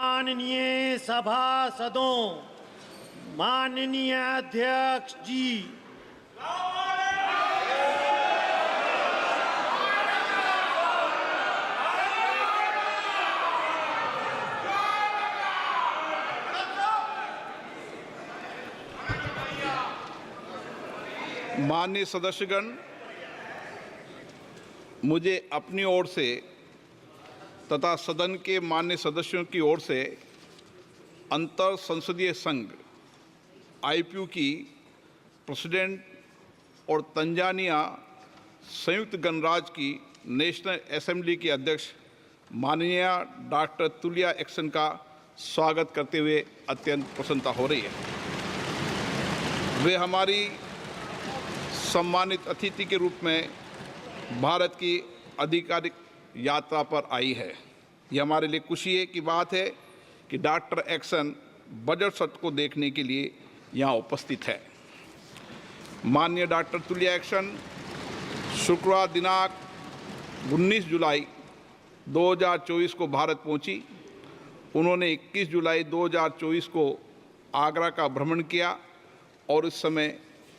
माननीय सभासदों, माननीय अध्यक्ष जी, माननीय सदस्यगण, मुझे अपनी ओर से तथा सदन के माननीय सदस्यों की ओर से अंतर संसदीय संघ आईपीयू की प्रेसिडेंट और तंजानिया संयुक्त गणराज्य की नेशनल असेंबली की अध्यक्ष माननीय डॉक्टर तुलिया एक्सन का स्वागत करते हुए अत्यंत प्रसन्नता हो रही है। वे हमारी सम्मानित अतिथि के रूप में भारत की आधिकारिक यात्रा पर आई है। यह हमारे लिए खुशी की बात है कि डॉक्टर एक्सन बजट सत्र को देखने के लिए यहाँ उपस्थित है। माननीय डॉक्टर तुलिया एक्सन शुक्रवार दिनांक 19 जुलाई 2024 को भारत पहुंची। उन्होंने 21 जुलाई 2024 को आगरा का भ्रमण किया और इस समय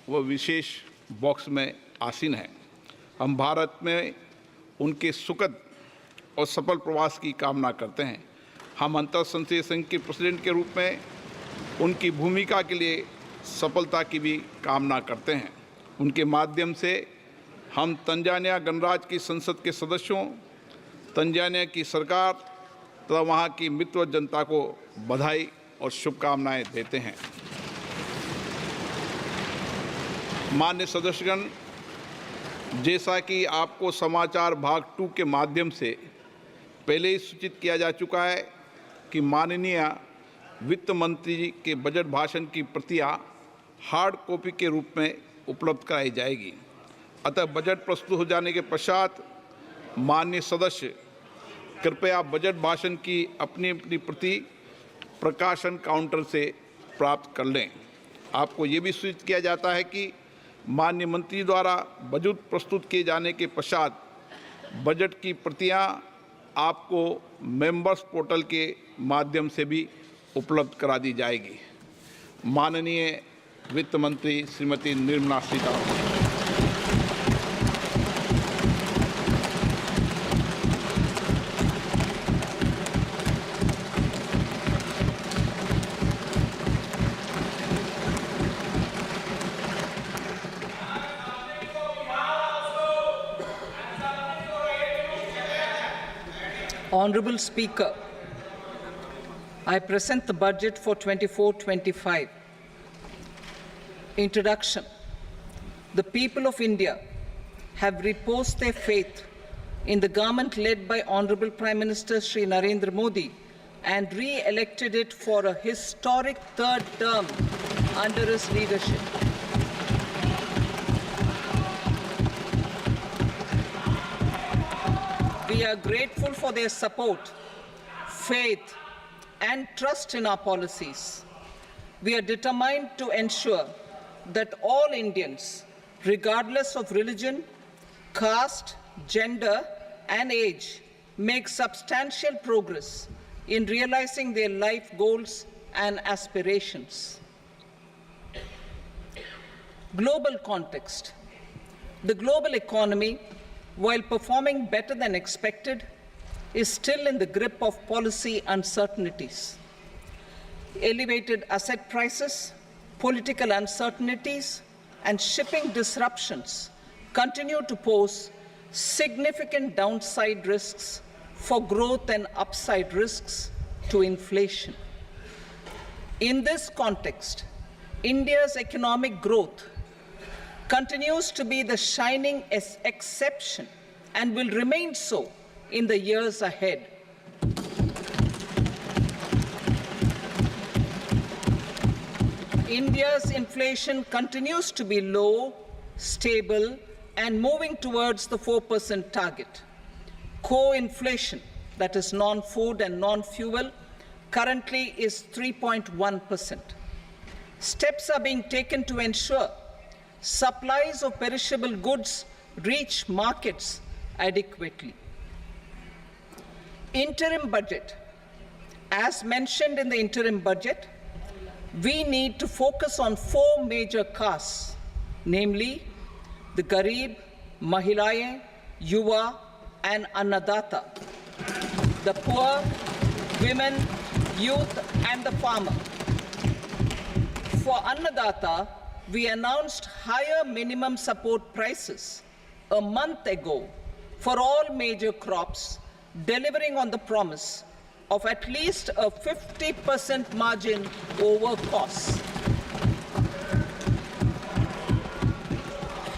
वह विशेष बॉक्स में आसीन है। हम भारत में उनके सुखद और सफल प्रवास की कामना करते हैं। हम अंतर संसदीय संघ के प्रेसिडेंट के रूप में उनकी भूमिका के लिए सफलता की भी कामना करते हैं। उनके माध्यम से हम तंजानिया गणराज्य की संसद के सदस्यों, तंजानिया की सरकार तथा वहाँ की मित्र जनता को बधाई और शुभकामनाएं देते हैं। माननीय सदस्यगण, जैसा कि आपको समाचार भाग 2 के माध्यम से पहले ही सूचित किया जा चुका है कि माननीय वित्त मंत्री जी के बजट भाषण की प्रतियां हार्ड कॉपी के रूप में उपलब्ध कराई जाएगी। अतः बजट प्रस्तुत हो जाने के पश्चात माननीय सदस्य कृपया बजट भाषण की अपनी अपनी प्रति प्रकाशन काउंटर से प्राप्त कर लें। आपको ये भी सूचित किया जाता है कि माननीय मंत्री द्वारा बजट प्रस्तुत किए जाने के पश्चात बजट की प्रतियां आपको मेंबर्स पोर्टल के माध्यम से भी उपलब्ध करा दी जाएगी। माननीय वित्त मंत्री Shrimati Nirmala Sitharaman. Honorable Speaker, I present the budget for 24-25. Introduction. The people of India have reposed their faith in the government led by Honorable Prime Minister Shri Narendra Modi and re-elected it for a historic third term under his leadership. We are grateful for their support, faith, and trust in our policies. We are determined to ensure that all Indians, regardless of religion, caste, gender, and age, make substantial progress in realizing their life goals and aspirations. Global context. The global economy, while performing better than expected, is still in the grip of policy uncertainties. Elevated asset prices, political uncertainties, and shipping disruptions continue to pose significant downside risks for growth and upside risks to inflation. In this context, India's economic growth continues to be the shining exception and will remain so in the years ahead. India's inflation continues to be low, stable, and moving towards the 4% target. Core inflation, that is non-food and non-fuel, currently is 3.1%. Steps are being taken to ensure supplies of perishable goods reach markets adequately. Interim budget As mentioned in the interim budget, we need to focus on 4 major castes, namely the Garib, Mahilaye, Yuva, and Annadata, the poor, women, youth, and the farmer. For Annadata, we announced higher minimum support prices a month ago for all major crops, delivering on the promise of at least a 50% margin over costs.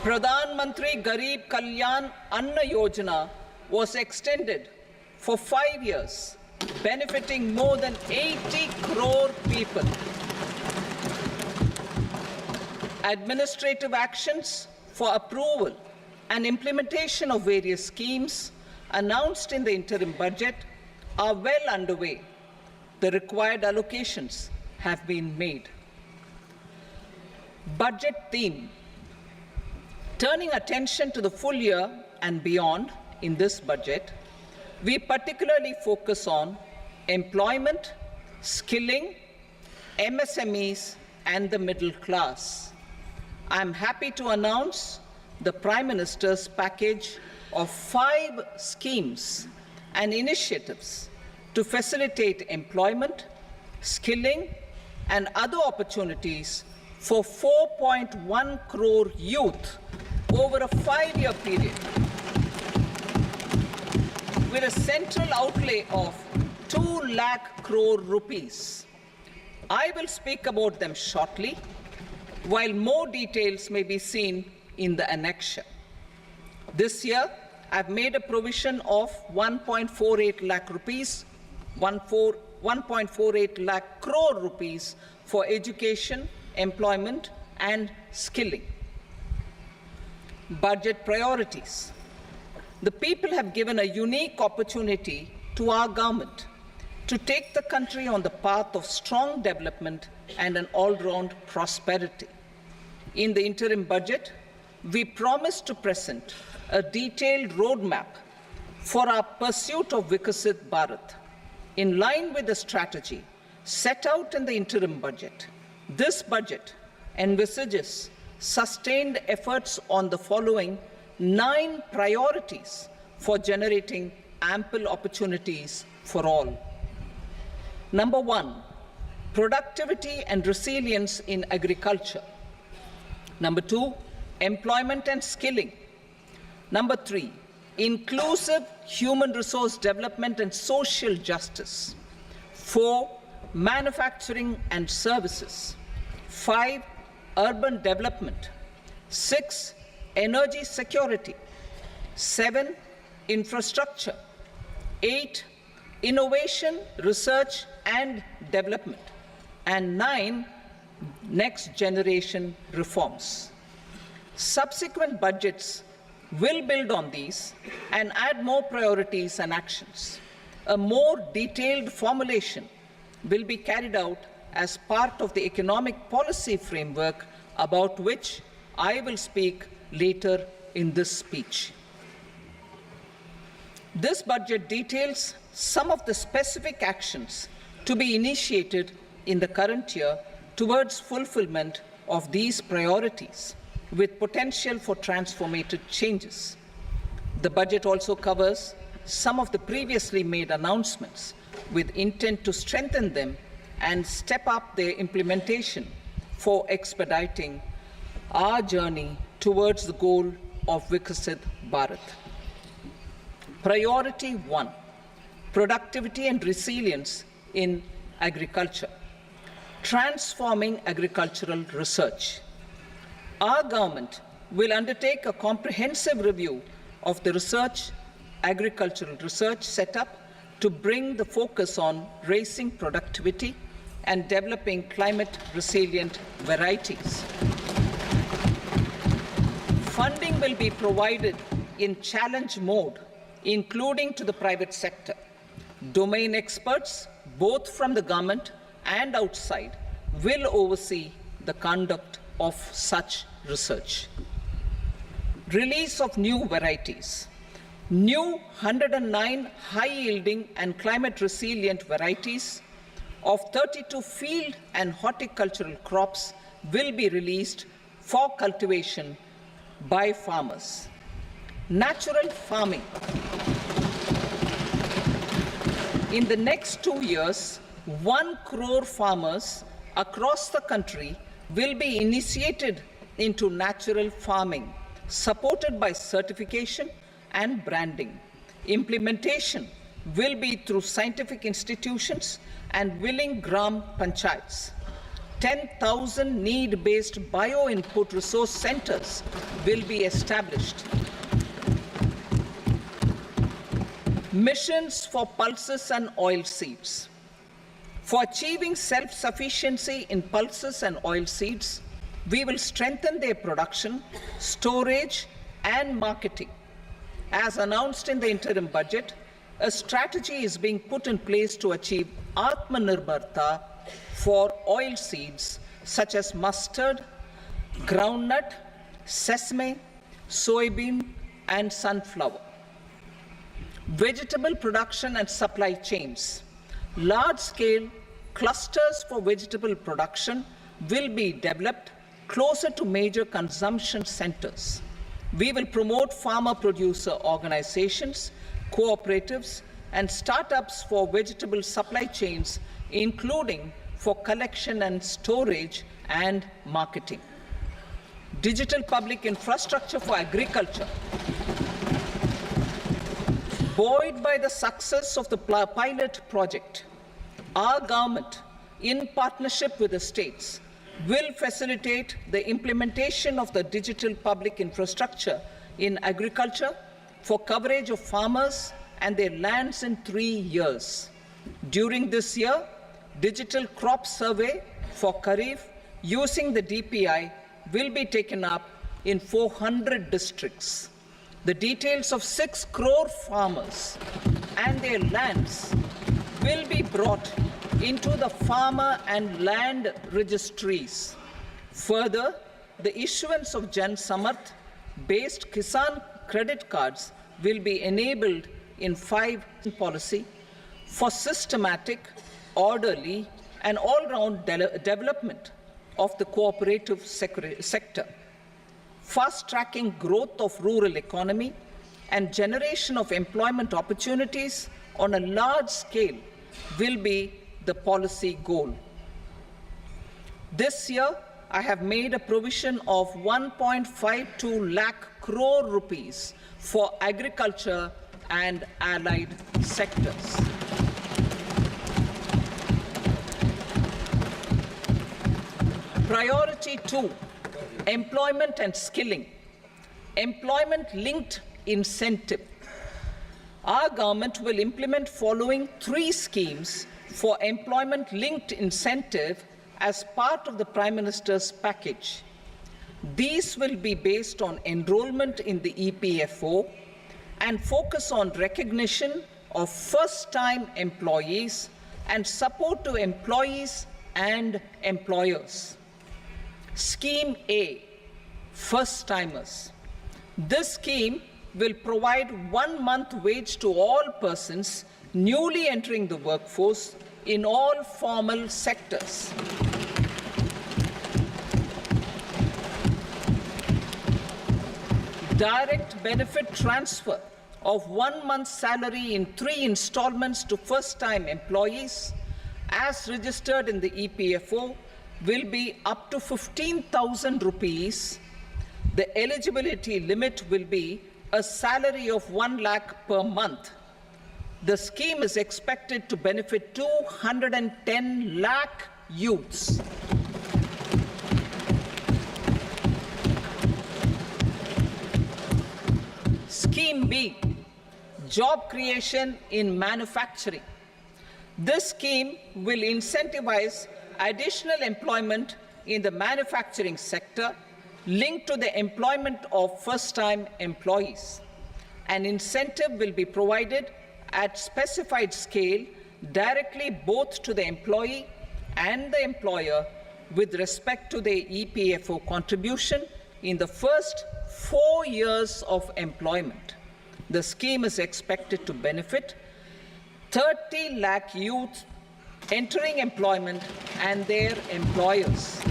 Pradhan Mantri Garib Kalyan Anna Yojana was extended for 5 years, benefiting more than 80 crore people. Administrative actions for approval and implementation of various schemes announced in the interim budget are well underway. The required allocations have been made. Budget theme. Turning attention to the full year and beyond in this budget, we particularly focus on employment, skilling, MSMEs, and the middle class. I am happy to announce the Prime Minister's package of 5 schemes and initiatives to facilitate employment, skilling, and other opportunities for 4.1 crore youth over a 5-year period, with a central outlay of 2 lakh crore rupees. I will speak about them shortly, while more details may be seen in the annexure. This year, I've made a provision of 1.48 lakh rupees, 1.48 lakh crore rupees for education, employment, and skilling. Budget priorities. The people have given a unique opportunity to our government to take the country on the path of strong development and an all-round prosperity. In the interim budget, we promised to present a detailed roadmap for our pursuit of Vikasit Bharat. In line with the strategy set out in the interim budget, this budget envisages sustained efforts on the following 9 priorities for generating ample opportunities for all. Number 1, productivity and resilience in agriculture. Number 2, employment and skilling. Number 3, inclusive human resource development and social justice. 4, manufacturing and services. 5, urban development. 6, energy security. 7, infrastructure. 8, innovation, research and development. And 9, next generation reforms. Subsequent budgets will build on these and add more priorities and actions. A more detailed formulation will be carried out as part of the economic policy framework, about which I will speak later in this speech. This budget details some of the specific actions to be initiated in the current year towards fulfillment of these priorities, with potential for transformative changes. The budget also covers some of the previously made announcements, with intent to strengthen them and step up their implementation for expediting our journey towards the goal of Vikasit Bharat. Priority 1, productivity and resilience in agriculture. Transforming agricultural research. Our government will undertake a comprehensive review of the agricultural research setup to bring the focus on raising productivity and developing climate-resilient varieties. Funding will be provided in challenge mode, including to the private sector. Domain experts, both from the government and outside, will oversee the conduct of such research. Release of new varieties. New 109 high-yielding and climate-resilient varieties of 32 field and horticultural crops will be released for cultivation by farmers. Natural farming. In the next 2 years, 1 crore farmers across the country will be initiated into natural farming, supported by certification and branding. Implementation will be through scientific institutions and willing gram panchayats. 10,000 need-based bio-input resource centers will be established. Missions for pulses and oilseeds. For achieving self-sufficiency in pulses and oilseeds, we will strengthen their production, storage, and marketing. As announced in the interim budget, a strategy is being put in place to achieve Atmanirbharta for oilseeds such as mustard, groundnut, sesame, soybean, and sunflower. Vegetable production and supply chains. Large-scale clusters for vegetable production will be developed closer to major consumption centers. We will promote farmer-producer organizations, cooperatives, and startups for vegetable supply chains, including for collection and storage and marketing. Digital public infrastructure for agriculture. Buoyed by the success of the pilot project, our government, in partnership with the states, will facilitate the implementation of the digital public infrastructure in agriculture for coverage of farmers and their lands in 3 years. During this year, digital crop survey for Kharif using the DPI will be taken up in 400 districts. The details of 6 crore farmers and their lands will be brought into the farmer and land registries. Further, the issuance of Jan Samarth-based Kisan credit cards will be enabled in 5 policy for systematic, orderly, and all-round development of the cooperative sector. Fast-tracking growth of rural economy and generation of employment opportunities on a large scale will be the policy goal. This year, I have made a provision of 1.52 lakh crore rupees for agriculture and allied sectors. Priority 2, employment and skilling. Employment-linked incentive. Our government will implement following 3 schemes for employment-linked incentive as part of the Prime Minister's package. These will be based on enrollment in the EPFO and focus on recognition of first-time employees and support to employees and employers. Scheme A, first-timers. This scheme will provide 1 month wage to all persons newly entering the workforce in all formal sectors. Direct benefit transfer of 1 month's salary in 3 installments to first-time employees as registered in the EPFO will be up to 15,000 rupees. The eligibility limit will be a salary of 1 lakh per month. The scheme is expected to benefit 210 lakh youths. Scheme B, job creation in manufacturing. This scheme will incentivize additional employment in the manufacturing sector linked to the employment of first-time employees. An incentive will be provided at specified scale directly both to the employee and the employer with respect to the EPFO contribution in the first 4 years of employment. The scheme is expected to benefit 30 lakh youth entering employment and their employers.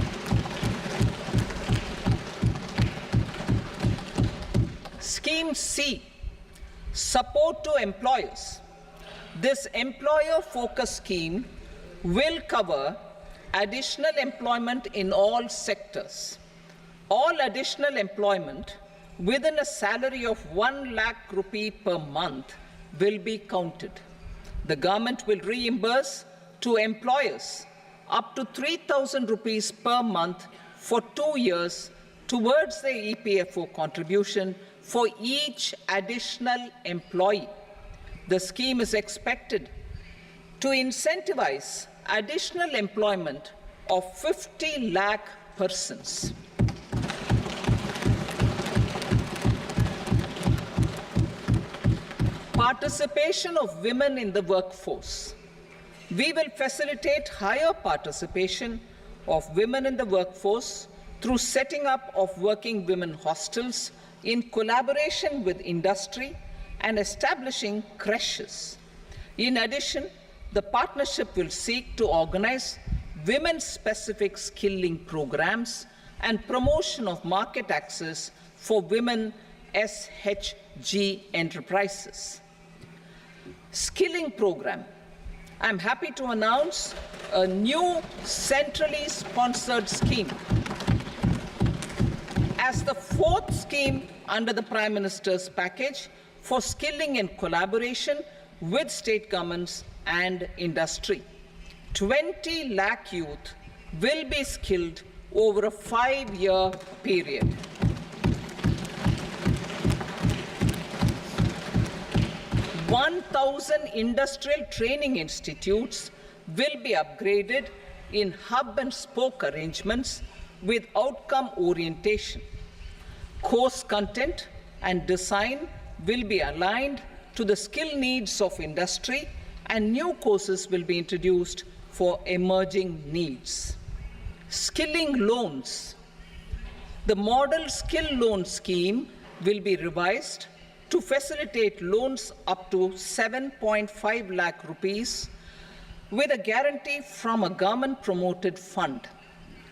Scheme C, support to employers. This employer-focused scheme will cover additional employment in all sectors. All additional employment within a salary of 1 lakh rupee per month will be counted. The government will reimburse to employers up to 3,000 rupees per month for 2 years towards the EPFO contribution for each additional employee. The scheme is expected to incentivize additional employment of 50 lakh persons. Participation of women in the workforce. We will facilitate higher participation of women in the workforce through setting up of working women hostels in collaboration with industry and establishing creches. In addition, the partnership will seek to organize women-specific skilling programs and promotion of market access for women SHG enterprises. Skilling program. I'm happy to announce a new centrally sponsored scheme as the fourth scheme under the Prime Minister's package for skilling in collaboration with state governments and industry. 20 lakh youth will be skilled over a 5-year period. (1,000 industrial training institutes will be upgraded in hub and spoke arrangements with outcome orientation. Course content and design will be aligned to the skill needs of industry, and new courses will be introduced for emerging needs. Skilling loans. The model skill loan scheme will be revised to facilitate loans up to 7.5 lakh rupees with a guarantee from a government-promoted fund.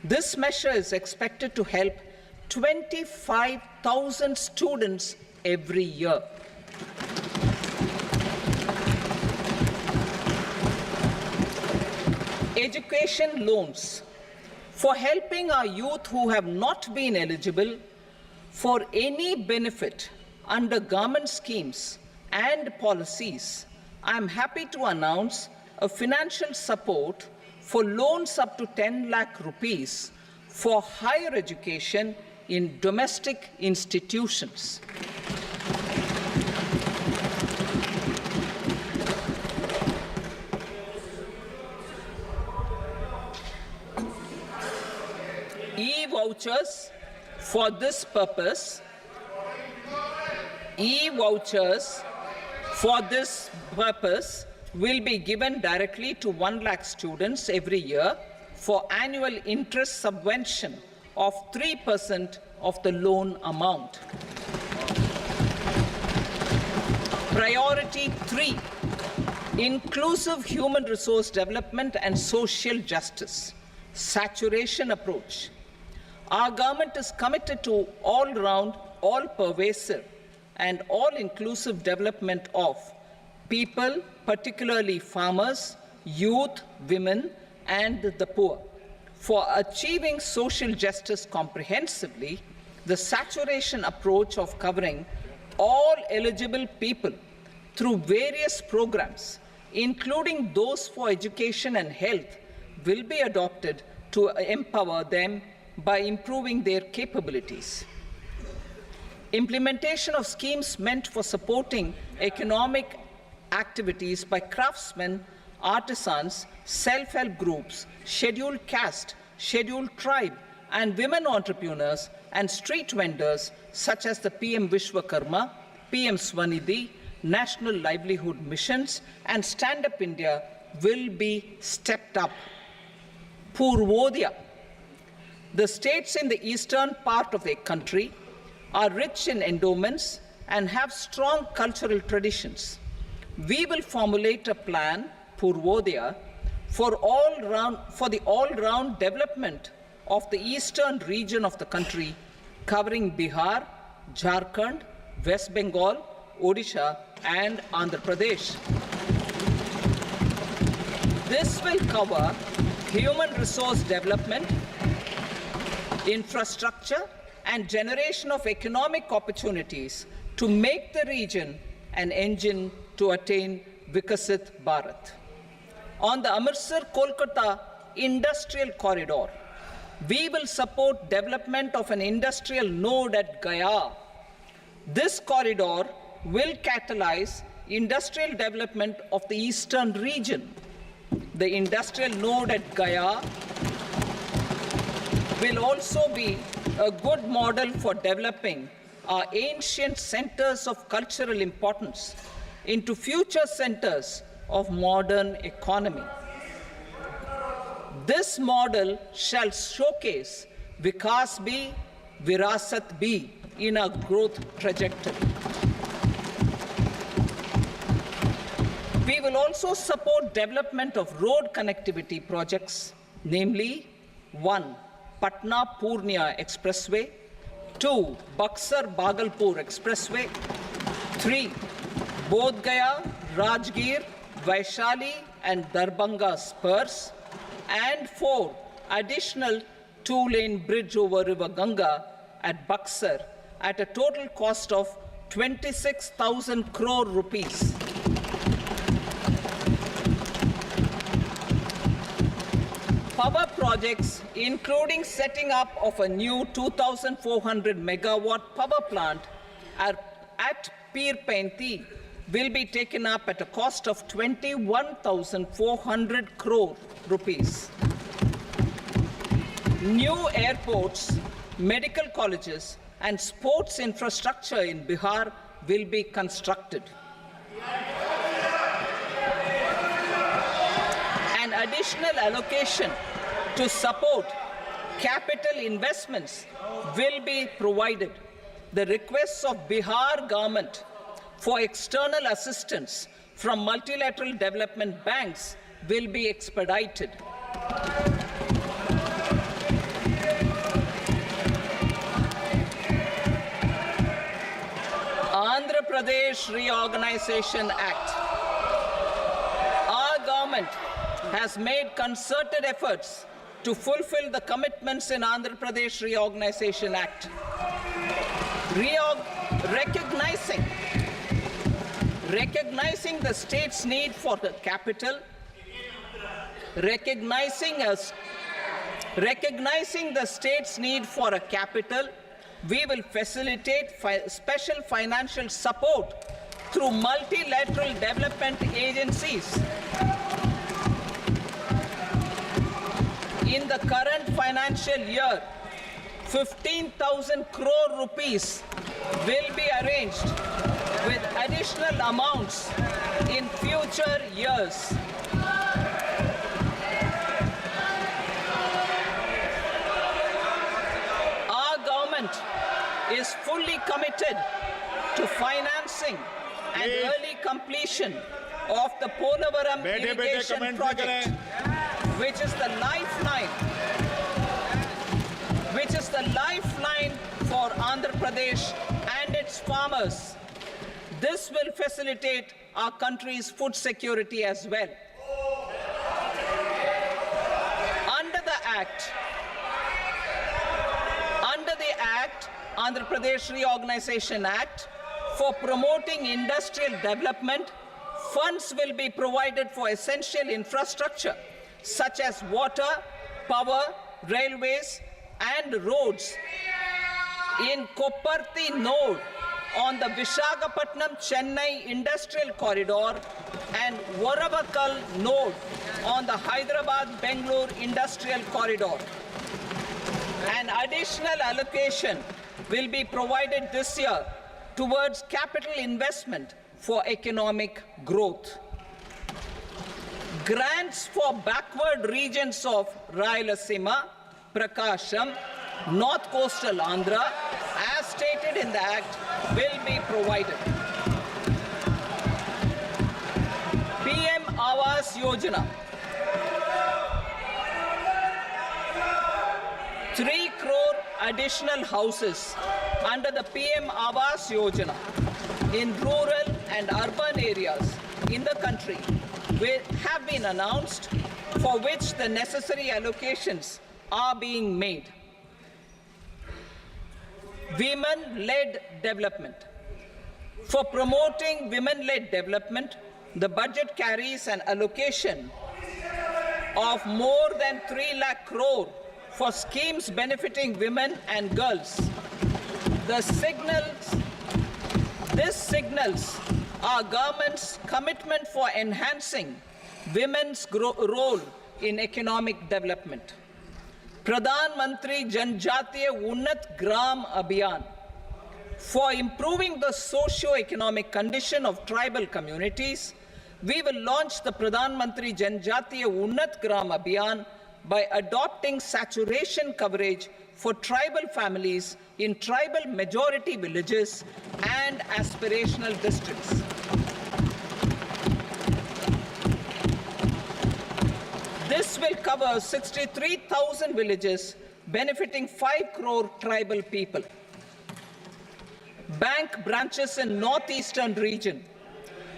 This measure is expected to help 25,000 students every year. Education loans. For helping our youth who have not been eligible for any benefit under government schemes and policies, I am happy to announce a financial support for loans up to 10 lakh rupees for higher education in domestic institutions. E-vouchers for this purpose. E-vouchers for this purpose will be given directly to 1 lakh students every year for annual interest subvention of 3% of the loan amount. Priority 3, inclusive human resource development and social justice, saturation approach. Our government is committed to all-round, all-pervasive and all-inclusive development of people, particularly farmers, youth, women, and the poor. For achieving social justice comprehensively, the saturation approach of covering all eligible people through various programs, including those for education and health, will be adopted to empower them by improving their capabilities. Implementation of schemes meant for supporting economic activities by craftsmen, artisans, self-help groups, scheduled caste, scheduled tribe, and women entrepreneurs and street vendors such as the PM Vishwakarma, PM Swanidhi, National Livelihood Missions, and Stand Up India will be stepped up. Purvodaya. The states in the eastern part of the country are rich in endowments and have strong cultural traditions. We will formulate a plan, Purvodaya, for the all-round development of the eastern region of the country, covering Bihar, Jharkhand, West Bengal, Odisha, and Andhra Pradesh. This will cover human resource development, infrastructure, and generation of economic opportunities to make the region an engine to attain Vikasit Bharat. On the Amritsar-Kolkata Industrial Corridor, we will support development of an industrial node at Gaya. This corridor will catalyze industrial development of the eastern region. The industrial node at Gaya will also be a good model for developing our ancient centers of cultural importance into future centers of modern economy. This model shall showcase Vikas B, Virasat B in our growth trajectory. We will also support development of road connectivity projects, namely 1. Patna-Purnia Expressway, 2. Buxar-Bhagalpur Expressway, 3. Bodh Gaya, Rajgir, Vaishali and Darbhanga spurs, and 4. Additional 2-lane bridge over River Ganga at Buxar at a total cost of 26,000 crore rupees. Power projects, including setting up of a new 2,400 megawatt power plant at Pir Painti, will be taken up at a cost of 21,400 crore rupees. New airports, medical colleges, and sports infrastructure in Bihar will be constructed. An additional allocation to support capital investments will be provided. The requests of Bihar government for external assistance from multilateral development banks will be expedited. Andhra Pradesh Reorganization Act. Our government has made concerted efforts to fulfill the commitments in Andhra Pradesh Reorganization Act. Recognizing the state's need for the capital, recognizing the state's need for a capital, we will facilitate special financial support through multilateral development agencies. In the current financial year, 15,000 crore rupees will be arranged with additional amounts in future years. Our government is fully committed to financing and early completion of the Polavaram irrigation project, which is the lifeline for Andhra Pradesh and its farmers. This will facilitate our country's food security as well. Under the Andhra Pradesh Reorganization Act, for promoting industrial development, funds will be provided for essential infrastructure such as water, power, railways, and roads in Kopparthi node on the Visakhapatnam-Chennai Industrial Corridor and Varavakal node on the Hyderabad-Bangalore Industrial Corridor. An additional allocation will be provided this year towards capital investment for economic growth. Grants for backward regions of Rayalaseema, Prakasham, North Coastal Andhra, as stated in the Act, will be provided. PM Awas Yojana. 3 crore additional houses under the PM Awas Yojana in rural and urban areas in the country have been announced, for which the necessary allocations are being made. Women-led development. For promoting women-led development, the budget carries an allocation of more than 3 lakh crore for schemes benefiting women and girls. This signals our government's commitment for enhancing women's role in economic development. Pradhan Mantri Janjatiya Unnat Gram Abhiyan. For improving the socio-economic condition of tribal communities, we will launch the Pradhan Mantri Janjatiya Unnat Gram Abhiyan by adopting saturation coverage for tribal families in tribal majority villages and aspirational districts. This will cover 63,000 villages, benefiting 5 crore tribal people. Bank branches in northeastern region.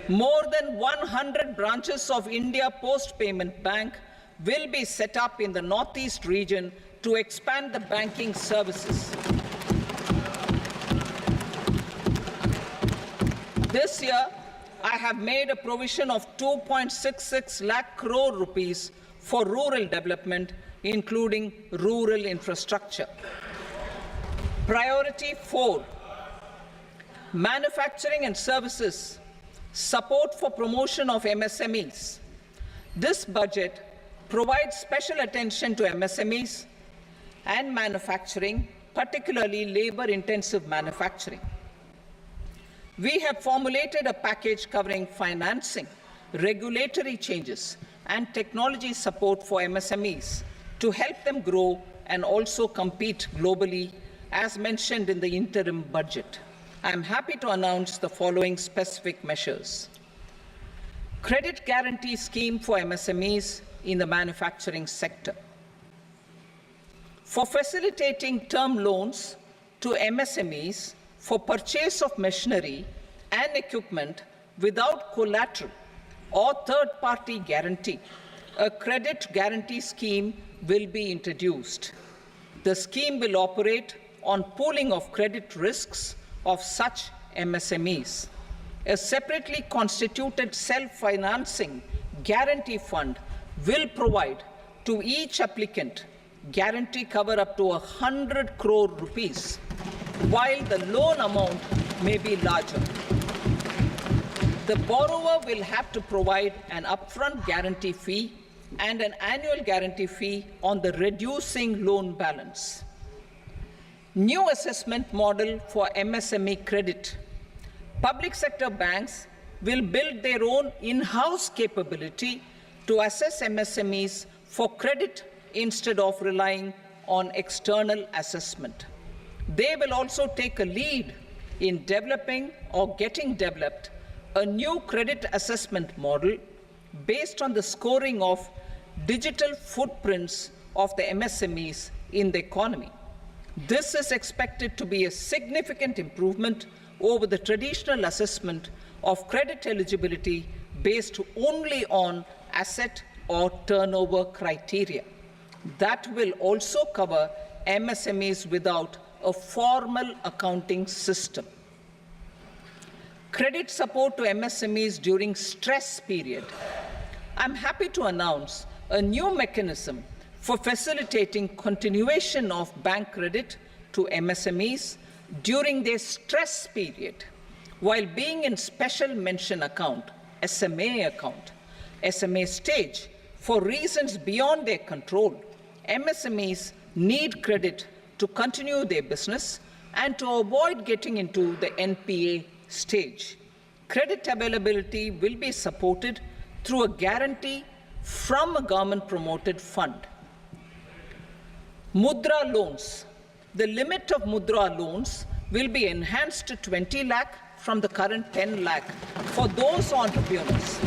More than 100 branches of India Post Payment Bank will be set up in the northeast region to expand the banking services. This year, I have made a provision of 2.66 lakh crore rupees for rural development, including rural infrastructure. Priority 4, manufacturing and services, support for promotion of MSMEs. This budget provides special attention to MSMEs and manufacturing, particularly labor-intensive manufacturing. We have formulated a package covering financing, regulatory changes, and technology support for MSMEs to help them grow and also compete globally, as mentioned in the interim budget. I am happy to announce the following specific measures. Credit guarantee scheme for MSMEs in the manufacturing sector. For facilitating term loans to MSMEs for purchase of machinery and equipment without collateral or third-party guarantee, a credit guarantee scheme will be introduced. The scheme will operate on pooling of credit risks of such MSMEs. A separately constituted self-financing guarantee fund will provide to each applicant guarantee cover up to 100 crore rupees, while the loan amount may be larger. The borrower will have to provide an upfront guarantee fee and an annual guarantee fee on the reducing loan balance. New assessment model for MSME credit. Public sector banks will build their own in-house capability to assess MSMEs for credit instead of relying on external assessment. They will also take a lead in developing or getting developed a new credit assessment model based on the scoring of digital footprints of the MSMEs in the economy. This is expected to be a significant improvement over the traditional assessment of credit eligibility based only on asset or turnover criteria. That will also cover MSMEs without a formal accounting system. Credit support to MSMEs during stress period. I'm happy to announce a new mechanism for facilitating continuation of bank credit to MSMEs during their stress period while being in special mention account, SMA stage, for reasons beyond their control. MSMEs need credit to continue their business and to avoid getting into the NPA stage. Credit availability will be supported through a guarantee from a government-promoted fund. Mudra loans. The limit of Mudra loans will be enhanced to 20 lakh from the current 10 lakh for those entrepreneurs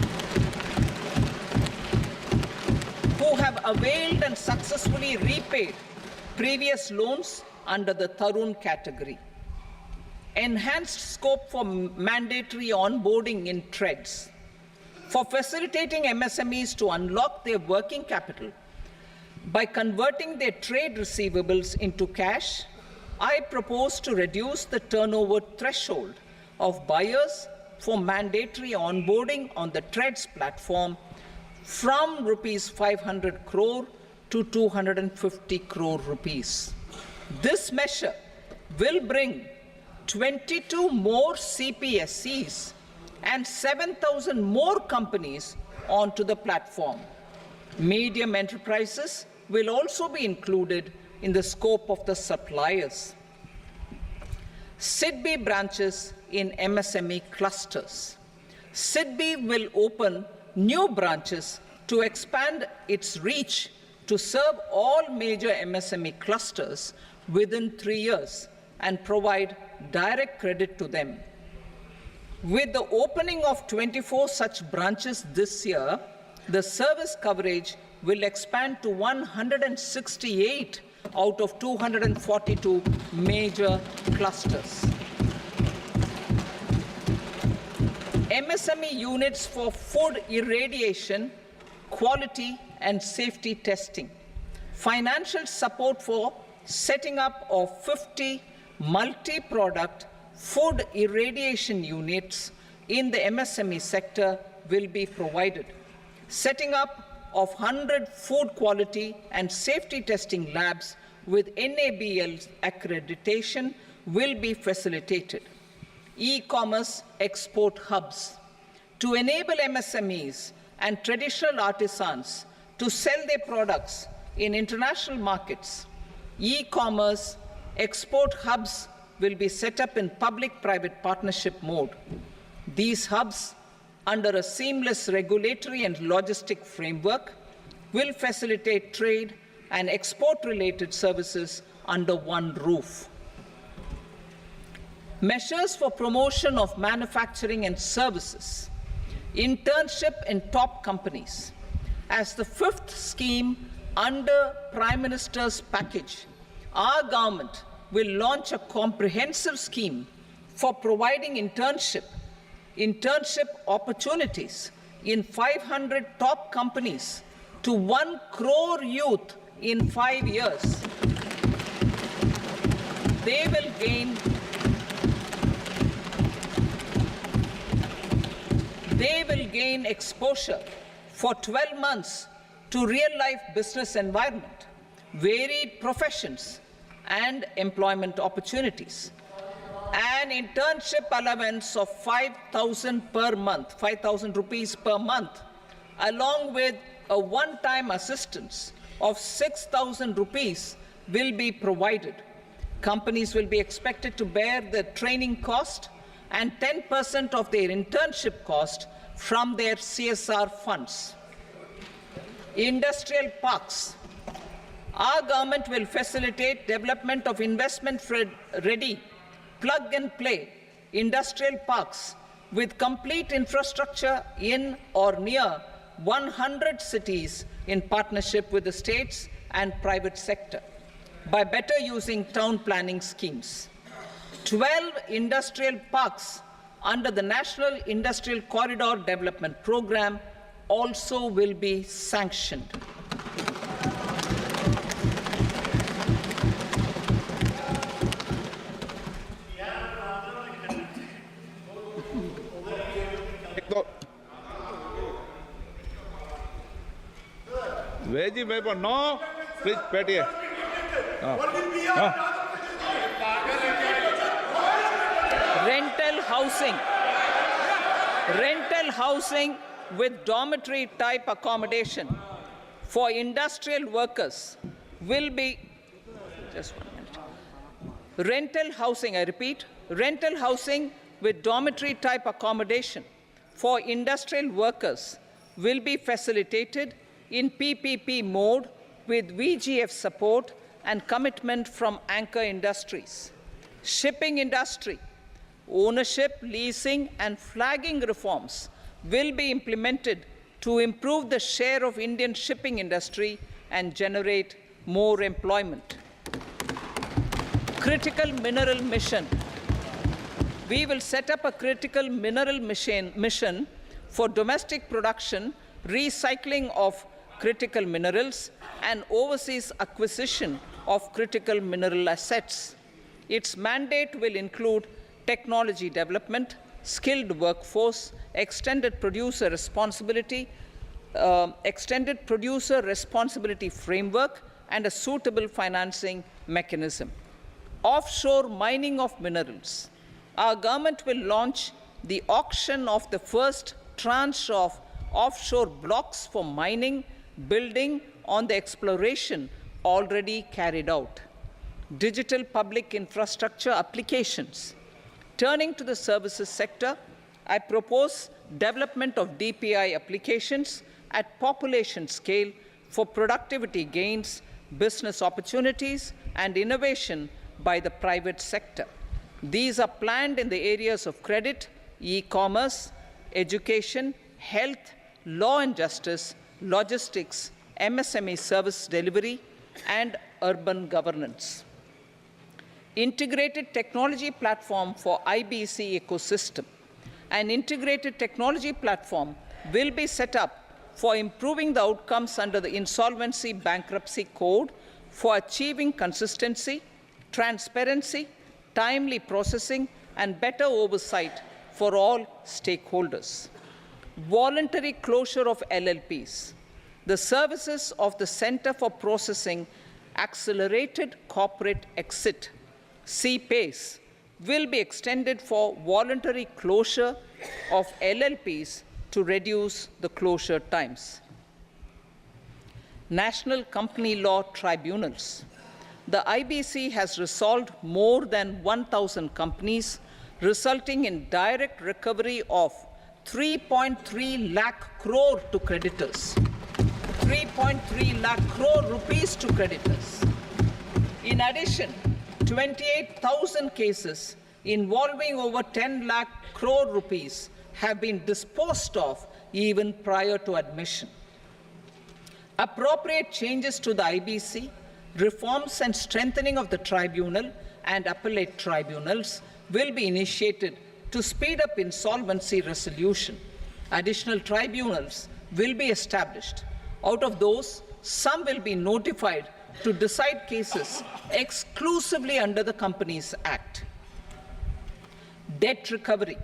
who have availed and successfully repaid previous loans under the Tarun category, enhanced scope for mandatory onboarding in trades, for facilitating MSMEs to unlock their working capital by converting their trade receivables into cash. I propose to reduce the turnover threshold of buyers for mandatory onboarding on the trades platform from rupees 500 crore to 250 crore rupees. This measure will bring 22 more CPSCs and 7,000 more companies onto the platform. Medium enterprises will also be included in the scope of the suppliers. SIDBI branches in MSME clusters. SIDBI will open new branches to expand its reach to serve all major MSME clusters within 3 years and provide direct credit to them. With the opening of 24 such branches this year, the service coverage will expand to 168 out of 242 major clusters. MSME units for food irradiation, quality and safety testing. Financial support for setting up of 50 multi-product food irradiation units in the MSME sector will be provided. Setting up of 100 food quality and safety testing labs with NABL accreditation will be facilitated. E-commerce export hubs to enable MSMEs and traditional artisans to sell their products in international markets. E-commerce export hubs will be set up in public-private partnership mode. These hubs, under a seamless regulatory and logistic framework, will facilitate trade and export-related services under one roof. Measures for promotion of manufacturing and services. Internship in top companies. As the fifth scheme under Prime Minister's package, our government will launch a comprehensive scheme for providing internship opportunities in 500 top companies to 1 crore youth in 5 years. They will gain exposure for 12 months to real-life business environment, varied professions, and employment opportunities. An internship allowance of 5,000 per month, 5,000 rupees per month, along with a one-time assistance of 6,000 rupees will be provided. Companies will be expected to bear the training cost and 10% of their internship cost from their CSR funds. Industrial parks. Our government will facilitate development of investment-ready, plug-and-play industrial parks with complete infrastructure in or near 100 cities in partnership with the states and private sector by better using town planning schemes. 12 industrial parks under the National Industrial Corridor Development Program also will be sanctioned. Veggie paper, no. Please, Petty. Rental housing with dormitory type accommodation for industrial workers will be, just 1 minute. Rental housing, I repeat, rental housing with dormitory type accommodation for industrial workers will be facilitated in PPP mode with VGF support and commitment from anchor industries. Shipping industry, ownership, leasing, and flagging reforms will be implemented to improve the share of Indian shipping industry and generate more employment. critical mineral mission. We will set up a critical mineral mission for domestic production, recycling of critical minerals, and overseas acquisition of critical mineral assets. Its mandate will include technology development, skilled workforce, extended producer responsibility framework, and a suitable financing mechanism. Offshore mining of minerals. Our government will launch the auction of the first tranche of offshore blocks for mining, building on the exploration already carried out. Digital public infrastructure applications. Turning to the services sector, I propose development of DPI applications at population scale for productivity gains, business opportunities, and innovation by the private sector. These are planned in the areas of credit, e-commerce, education, health, law and justice, logistics, MSME service delivery, and urban governance. Integrated technology platform for IBC ecosystem. An integrated technology platform will be set up for improving the outcomes under the Insolvency Bankruptcy Code for achieving consistency, transparency, timely processing, and better oversight for all stakeholders. Voluntary closure of LLPs. The services of the Center for Processing Accelerated Corporate Exit, CPACE, will be extended for voluntary closure of LLPs to reduce the closure times. National Company Law Tribunals. The IBC has resolved more than 1,000 companies, resulting in direct recovery of 3.3 lakh crore to creditors. 3.3 lakh crore rupees to creditors. In addition, 28,000 cases involving over 10 lakh crore rupees have been disposed of even prior to admission. Appropriate changes to the IBC, reforms and strengthening of the tribunal and appellate tribunals will be initiated to speed up insolvency resolution. Additional tribunals will be established. Out of those, some will be notified to decide cases exclusively under the Companies Act. Debt recovery.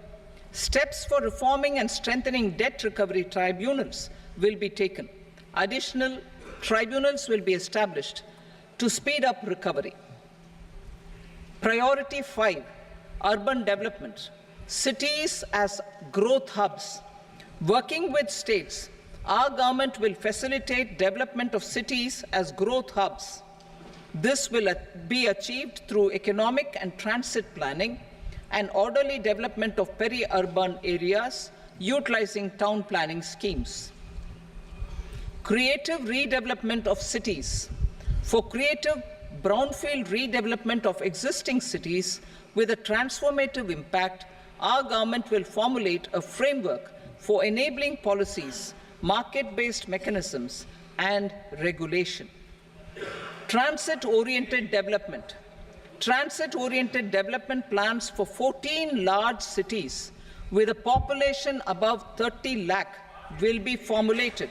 Steps for reforming and strengthening debt recovery tribunals will be taken. Additional tribunals will be established to speed up recovery. Priority 5, urban development. Cities as growth hubs. Working with states, our government will facilitate development of cities as growth hubs. This will be achieved through economic and transit planning and orderly development of peri-urban areas utilizing town planning schemes. Creative redevelopment of cities. For creative brownfield redevelopment of existing cities with a transformative impact, our government will formulate a framework for enabling policies, market-based mechanisms, and regulation. Transit-oriented development. Transit-oriented development plans for 14 large cities with a population above 30 lakh will be formulated,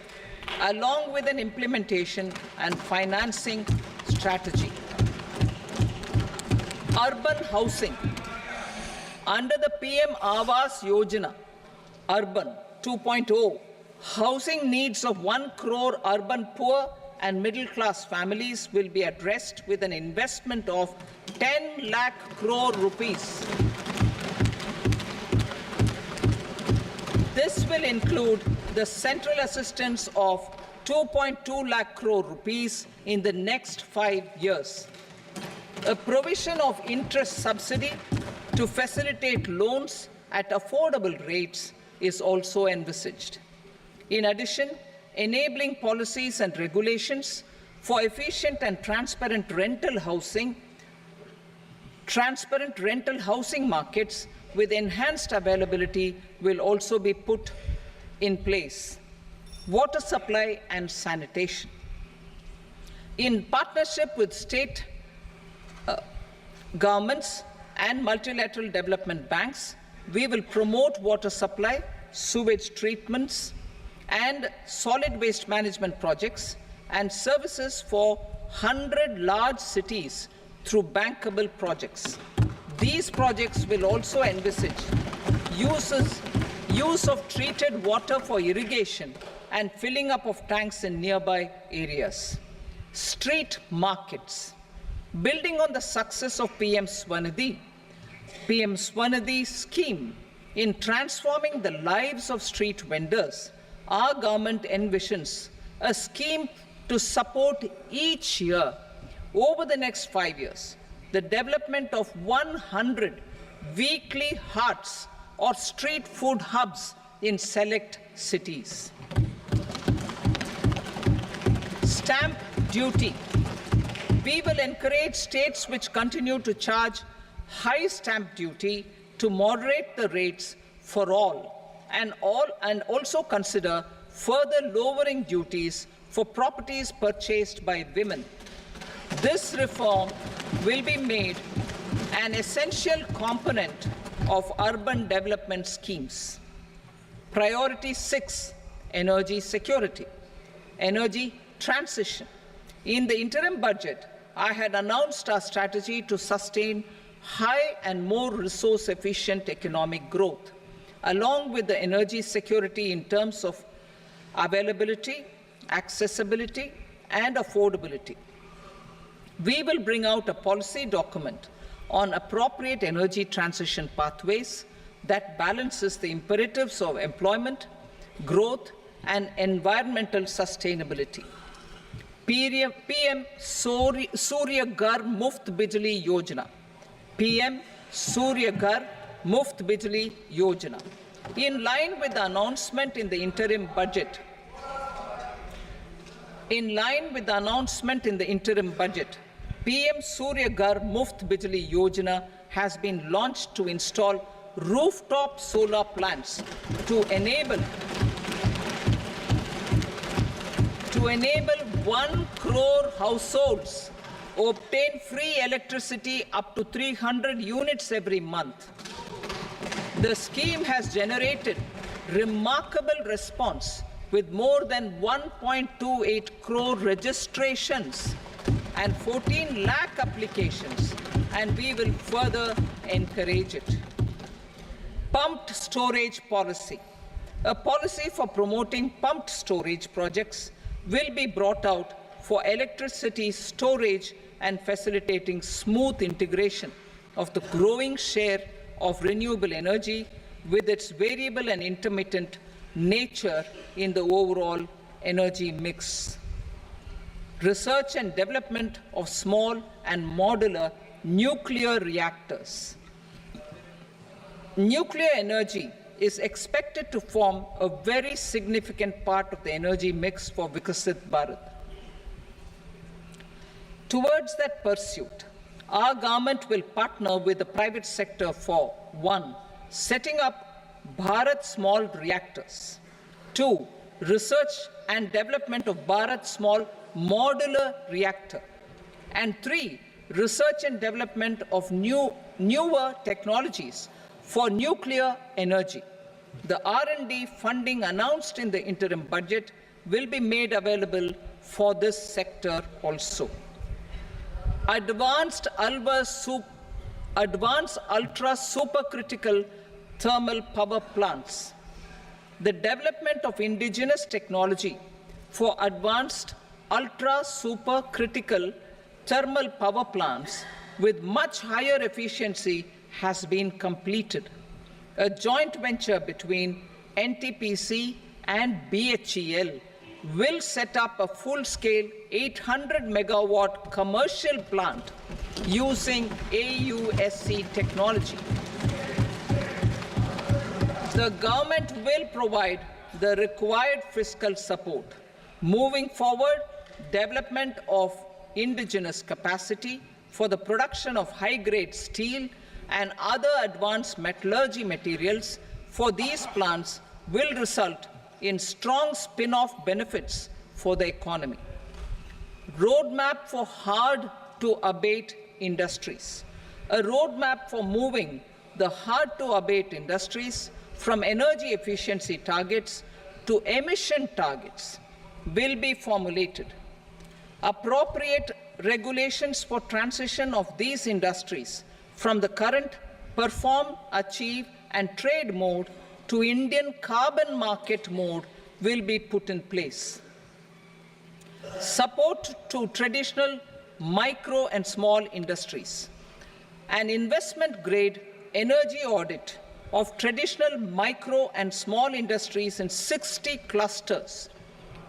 along with an implementation and financing strategy. Urban housing. Under the PM Awas Yojana, Urban 2.0, housing needs of 1 crore urban poor and middle-class families will be addressed with an investment of 10 lakh crore rupees. This will include the central assistance of 2.2 lakh crore rupees in the next 5 years. A provision of interest subsidy to facilitate loans at affordable rates is also envisaged. In addition, enabling policies and regulations for efficient and transparent rental housing markets with enhanced availability will also be put in place. Water supply and sanitation. In partnership with state governments and multilateral development banks, we will promote water supply, sewage treatments, and solid waste management projects and services for 100 large cities through bankable projects. These projects will also envisage use of treated water for irrigation and filling up of tanks in nearby areas. Street markets. Building on the success of PM Swanidhi scheme in transforming the lives of street vendors, our government envisions a scheme to support each year over the next 5 years the development of 100 weekly hearts or street food hubs in select cities. Stamp duty. We will encourage states which continue to charge high stamp duty to moderate the rates for all and also consider further lowering duties for properties purchased by women. This reform will be made an essential component of urban development schemes. Priority 6, energy security, energy transition. In the interim budget, I had announced our strategy to sustain high and more resource-efficient economic growth, along with the energy security in terms of availability, accessibility, and affordability. We will bring out a policy document on appropriate energy transition pathways that balances the imperatives of employment, growth, and environmental sustainability. PM Surya Ghar Muft Bijli Yojana. PM Surya Ghar Muft Bijli Yojana. In line with the announcement in the interim budget, PM Surya Ghar Muft Bijli Yojana has been launched to install rooftop solar plants to enable 1 crore households obtain free electricity up to 300 units every month. The scheme has generated remarkable response with more than 1.28 crore registrations and 14 lakh applications, and we will further encourage it. Pumped storage policy. A policy for promoting pumped storage projects will be brought out for electricity storage and facilitating smooth integration of the growing share of renewable energy with its variable and intermittent nature in the overall energy mix. Research and development of small and modular nuclear reactors. Nuclear energy is expected to form a very significant part of the energy mix for Vikasit Bharat. Towards that pursuit, our government will partner with the private sector for 1. Setting up Bharat Small Reactors, 2. Research and development of Bharat Small Modular Reactor, and 3. Research and development of newer technologies for nuclear energy. The R&D funding announced in the interim budget will be made available for this sector also. Advanced ultra supercritical thermal power plants. The development of indigenous technology for advanced ultra supercritical thermal power plants with much higher efficiency has been completed. A joint venture between NTPC and BHEL will set up a full-scale 800 megawatt commercial plant using AUSC technology. The government will provide the required fiscal support. Moving forward, development of indigenous capacity for the production of high-grade steel and other advanced metallurgy materials for these plants will result in strong spin-off benefits for the economy. Roadmap for hard-to-abate industries. a roadmap for moving the hard-to-abate industries from energy efficiency targets to emission targets will be formulated. Appropriate regulations for transition of these industries from the current perform, achieve, and trade mode to Indian carbon market mode will be put in place. Support to traditional micro and small industries. An investment-grade energy audit of traditional micro and small industries in 60 clusters,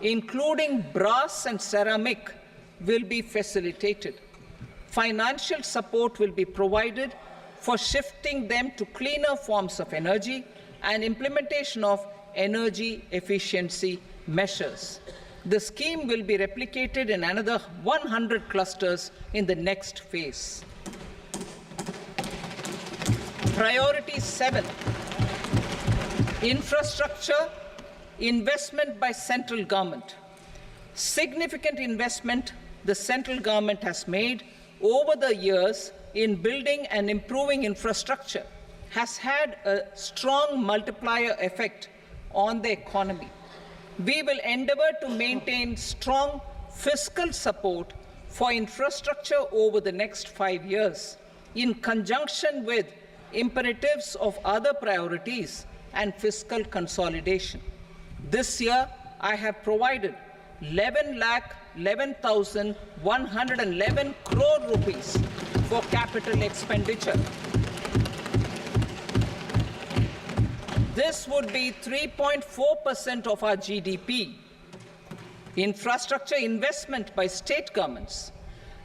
including brass and ceramic, will be facilitated. Financial support will be provided for shifting them to cleaner forms of energy and implementation of energy efficiency measures. The scheme will be replicated in another 100 clusters in the next phase. Priority 7, infrastructure investment by central government. Significant investment the central government has made over the years in building and improving infrastructure has had a strong multiplier effect on the economy. We will endeavor to maintain strong fiscal support for infrastructure over the next 5 years in conjunction with imperatives of other priorities and fiscal consolidation. This year, I have provided 11,11,111 crore rupees for capital expenditure. This would be 3.4% of our GDP. Infrastructure investment by state governments.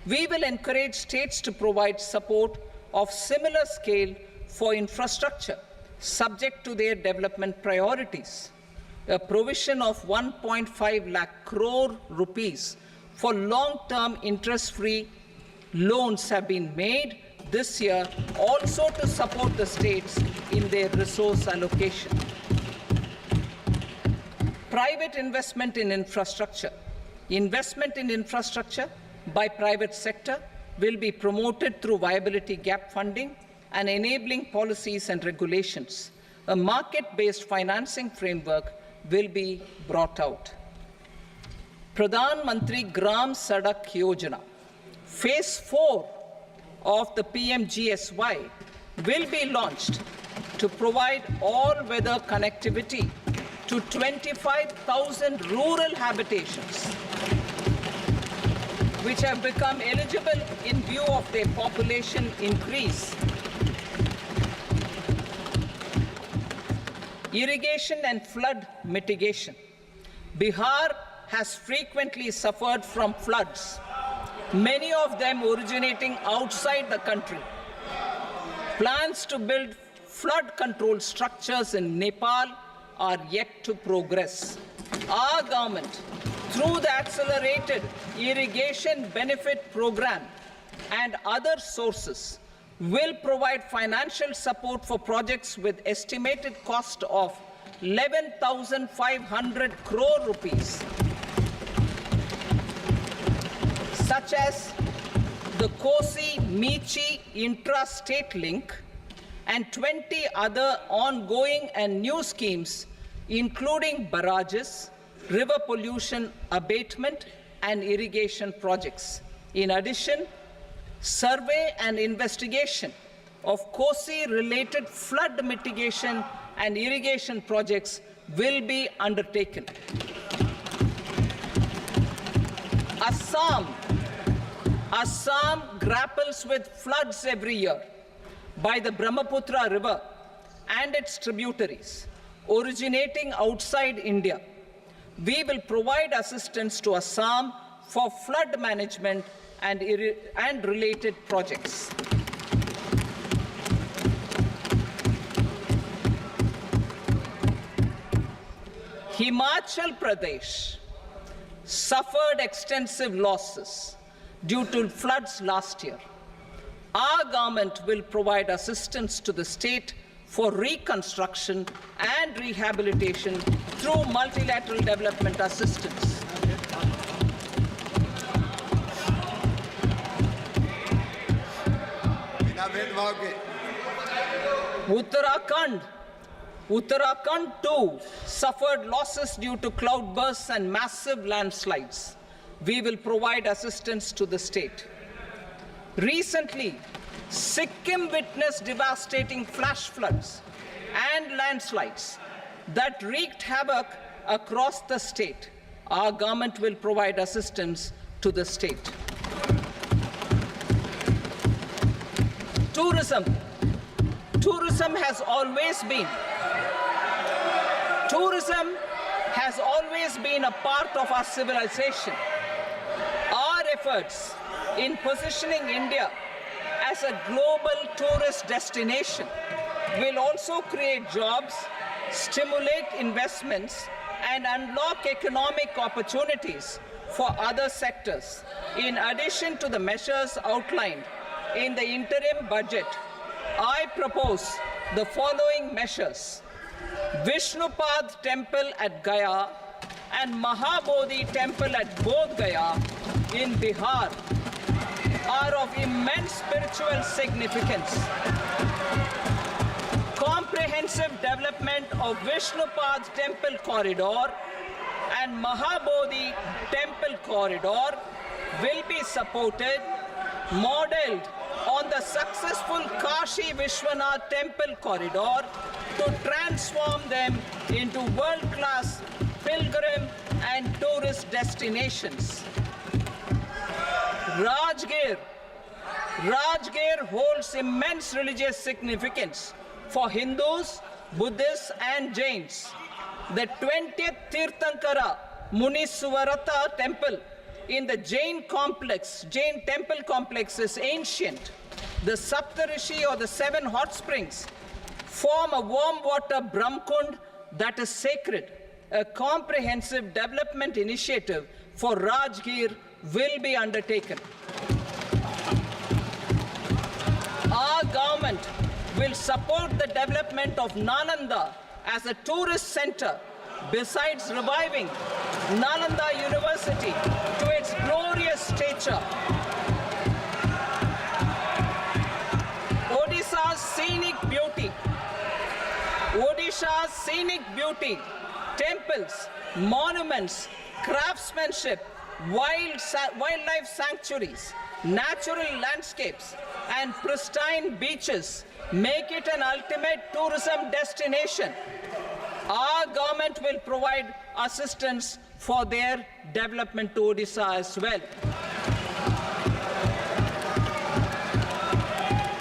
We will encourage states to provide support of similar scale for infrastructure, subject to their development priorities. A provision of 1.5 lakh crore rupees for long-term interest-free loans have been made this year also to support the states in their resource allocation. Private investment in infrastructure. Investment in infrastructure by private sector will be promoted through viability gap funding and enabling policies and regulations. A market-based financing framework will be brought out. Pradhan Mantri Gram Sadak Yojana, Phase 4 of the PMGSY will be launched to provide all-weather connectivity to 25,000 rural habitations, which have become eligible in view of their population increase. Irrigation and flood mitigation. Bihar has frequently suffered from floods, many of them originating outside the country. Plans to build flood control structures in Nepal are yet to progress. Our government, through the Accelerated Irrigation Benefit Program and other sources, will provide financial support for projects with estimated cost of 11,500 crore rupees, such as the Kosi-Michi intra-state link and 20 other ongoing and new schemes, including barrages, river pollution abatement, and irrigation projects. In addition, survey and investigation of Kosi-related flood mitigation and irrigation projects will be undertaken. Assam grapples with floods every year by the Brahmaputra River and its tributaries originating outside India. We will provide assistance to Assam for flood management and related projects. Himachal Pradesh suffered extensive losses due to floods last year. Our government will provide assistance to the state for reconstruction and rehabilitation through multilateral development assistance. भेदभाव के Uttarakhand too suffered losses due to cloudbursts and massive landslides. We will provide assistance to the state. Recently, Sikkim witnessed devastating flash floods and landslides that wreaked havoc across the state. Our government will provide assistance to the state. Tourism has always been a part of our civilization. Our efforts in positioning India as a global tourist destination will also create jobs, stimulate investments, and unlock economic opportunities for other sectors. In addition to the measures outlined in the interim budget, I propose the following measures. Vishnupad Temple at Gaya and Mahabodhi Temple at Bodh Gaya in Bihar are of immense spiritual significance. Comprehensive development of Vishnupad Temple Corridor and Mahabodhi Temple Corridor will be supported, modeled on the successful Kashi Vishwanath Temple Corridor to transform them into world-class pilgrim and tourist destinations. Rajgir holds immense religious significance for Hindus, Buddhists and Jains. The 20th Tirthankara Muniswarata temple in the Jain temple complex is ancient. The Saptarishi or the 7 hot springs form a warm water Brahmkund that is sacred. A comprehensive development initiative for Rajgir will be undertaken. Our government will support the development of Nalanda as a tourist center, besides reviving Nalanda University to its glorious stature. Odisha's scenic beauty, temples, monuments, craftsmanship, wildlife sanctuaries, natural landscapes, and pristine beaches make it an ultimate tourism destination. Our government will provide assistance for their development to Odisha as well.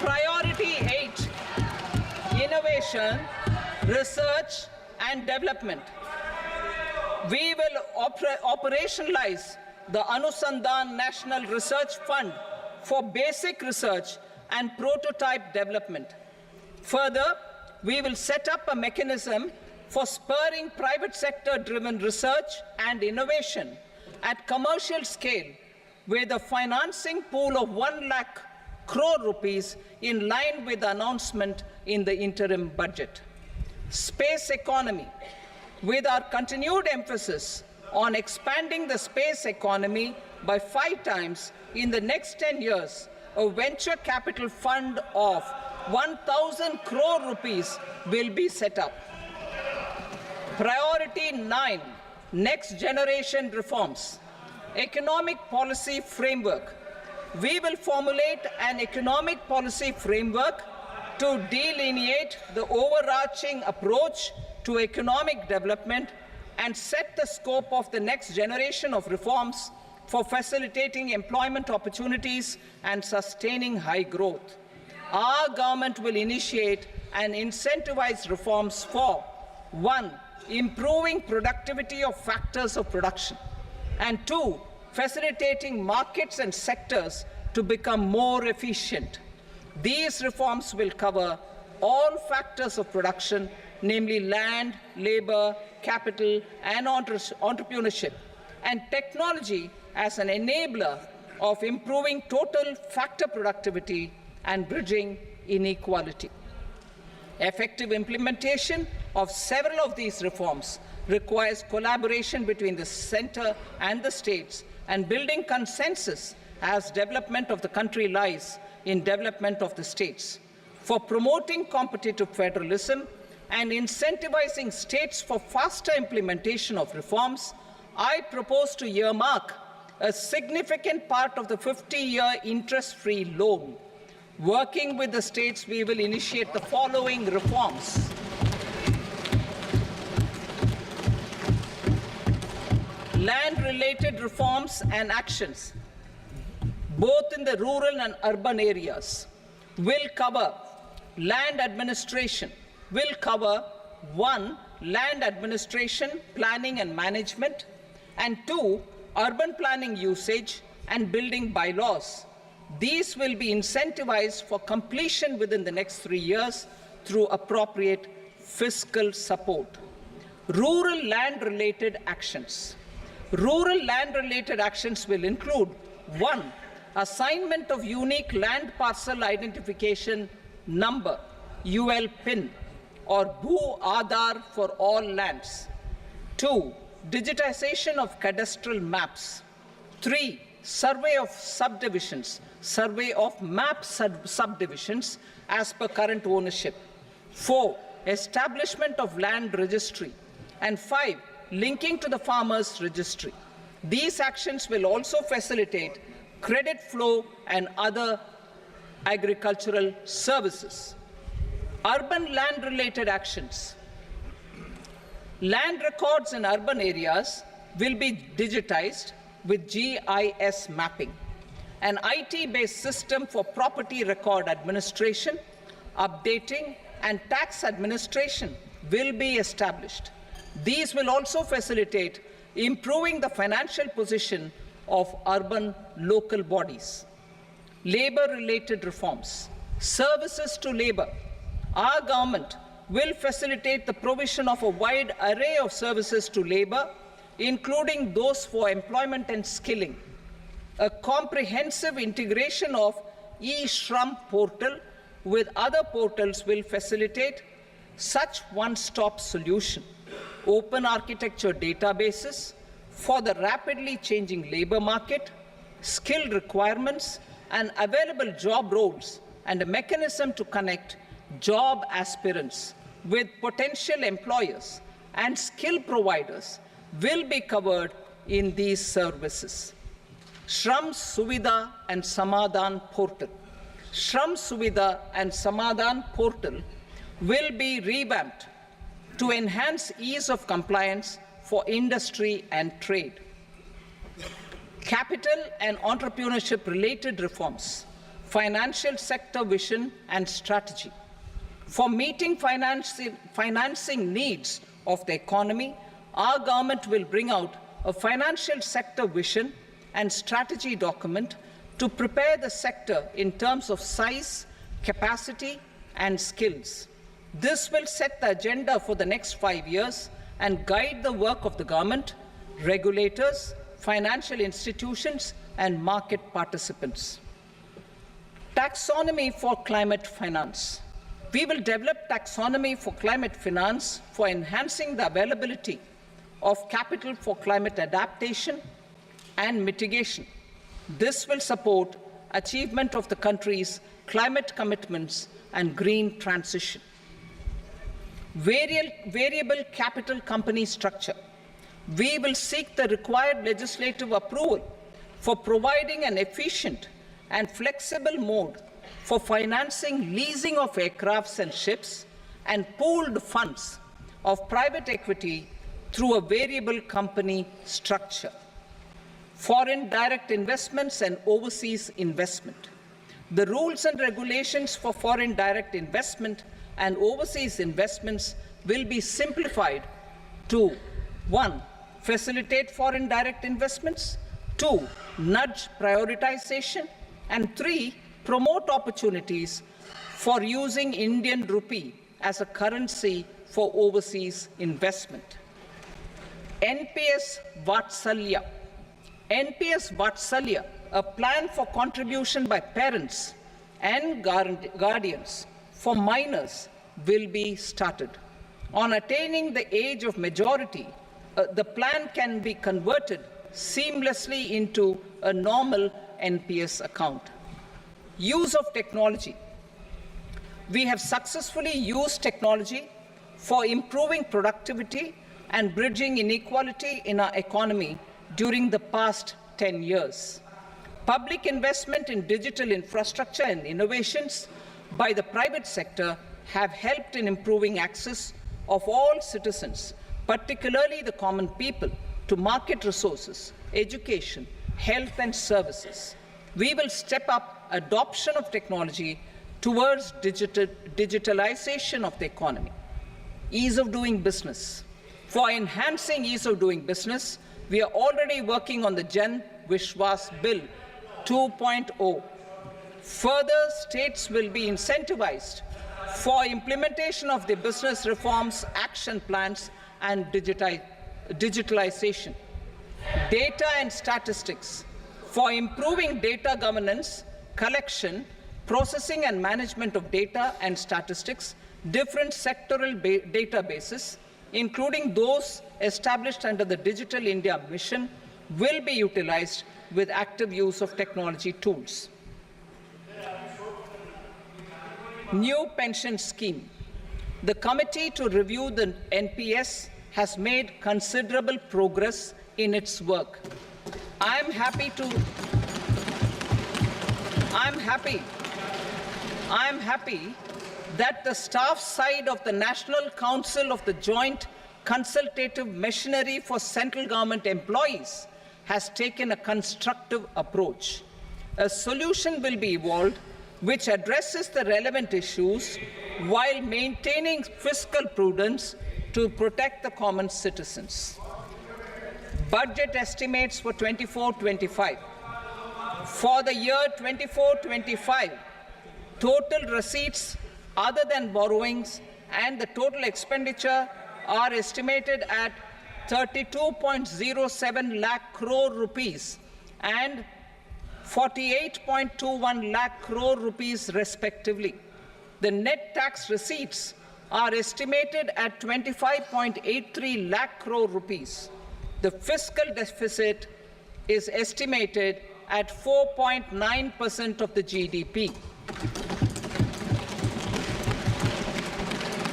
Priority 8, innovation, research and development. We will operationalize the Anusandhan National Research Fund for basic research and prototype development. Further, we will set up a mechanism for spurring private sector-driven research and innovation at commercial scale with a financing pool of 1 lakh crore rupees in line with the announcement in the interim budget. Space economy. With our continued emphasis on expanding the space economy by 5 times in the next 10 years, a venture capital fund of 1,000 crore rupees will be set up. Priority 9, next generation reforms. Economic policy framework. We will formulate an economic policy framework to delineate the overarching approach to economic development and set the scope of the next generation of reforms for facilitating employment opportunities and sustaining high growth. Our government will initiate and incentivize reforms for 1. Improving productivity of factors of production, and 2. Facilitating markets and sectors to become more efficient. These reforms will cover all factors of production, namely land, labor, capital, and entrepreneurship, and technology as an enabler of improving total factor productivity and bridging inequality. Effective implementation of several of these reforms requires collaboration between the center and the states, and building consensus as development of the country lies in development of the states. For promoting competitive federalism and incentivizing states for faster implementation of reforms, I propose to earmark a significant part of the 50-year interest-free loan. Working with the states, we will initiate the following reforms. Land-related reforms and actions, both in the rural and urban areas, will cover land administration, will cover 1. Land administration, planning and management, and 2. Urban planning usage and building bylaws. These will be incentivized for completion within the next 3 years through appropriate fiscal support. Rural land-related actions. Rural land-related actions will include 1. Assignment of unique land parcel identification number, UL PIN, or Bhu Aadhaar for all lands. 2. Digitization of cadastral maps. 3. Survey of subdivisions, survey of map subdivisions as per current ownership. 4. Establishment of land registry. And 5. Linking to the farmers registry. These actions will also facilitate credit flow and other agricultural services. Urban land-related actions. Land records in urban areas will be digitized with GIS mapping. An IT-based system for property record administration, updating, and tax administration will be established. These will also facilitate improving the financial position of urban local bodies. Labor-related reforms. Services to labor. Our government will facilitate the provision of a wide array of services to labor, including those for employment and skilling. A comprehensive integration of e-Shram portal with other portals will facilitate such one-stop solution. Open architecture databases for the rapidly changing labor market, skill requirements, and available job roles, and a mechanism to connect job aspirants with potential employers and skill providers will be covered in these services. Shram Suvidha and Samadhan portal. Shram Suvidha and Samadhan portal will be revamped to enhance ease of compliance for industry and trade. Capital and entrepreneurship related reforms, financial sector vision and strategy. For meeting financing needs of the economy, our government will bring out a financial sector vision and strategy document to prepare the sector in terms of size, capacity, and skills. This will set the agenda for the next 5 years and guide the work of the government, regulators, financial institutions, and market participants. Taxonomy for climate finance. We will develop taxonomy for climate finance for enhancing the availability of capital for climate adaptation and mitigation. This will support achievement of the country's climate commitments and green transition. Variable capital company structure. We will seek the required legislative approval for providing an efficient and flexible mode for financing leasing of aircrafts and ships and pooled funds of private equity through a variable company structure. Foreign direct investments and overseas investment. The rules and regulations for foreign direct investment and overseas investments will be simplified to 1. Facilitate foreign direct investments, 2. Nudge prioritization, and 3. Promote opportunities for using Indian rupee as a currency for overseas investment. NPS Vatsalya. NPS Vatsalya, a plan for contribution by parents and guardians for minors, will be started. On attaining the age of majority, the plan can be converted seamlessly into a normal NPS account. Use of technology. We have successfully used technology for improving productivity and bridging inequality in our economy during the past 10 years. Public investment in digital infrastructure and innovations by the private sector have helped in improving access of all citizens, particularly the common people, to market resources, education, health and services. We will step up adoption of technology towards digitalization of the economy. Ease of doing business. For enhancing ease of doing business, we are already working on the Jan Vishwas Bill 2.0. Further, states will be incentivized for implementation of the business reforms, action plans, and digitalization. Data and statistics. For improving data governance, collection, processing and management of data and statistics, different sectoral databases, including those established under the Digital India Mission, will be utilized with active use of technology tools. New pension scheme. The committee to review the NPS has made considerable progress in its work. I am happy that the staff side of the National Council of the Joint Consultative Machinery for Central Government Employees has taken a constructive approach. A solution will be evolved which addresses the relevant issues while maintaining fiscal prudence to protect the common citizens. Budget estimates for 24-25. For the year 24-25, total receipts other than borrowings and the total expenditure are estimated at 32.07 lakh crore rupees and 48.21 lakh crore rupees respectively. The net tax receipts are estimated at 25.83 lakh crore rupees. The fiscal deficit is estimated at 4.9% of the GDP.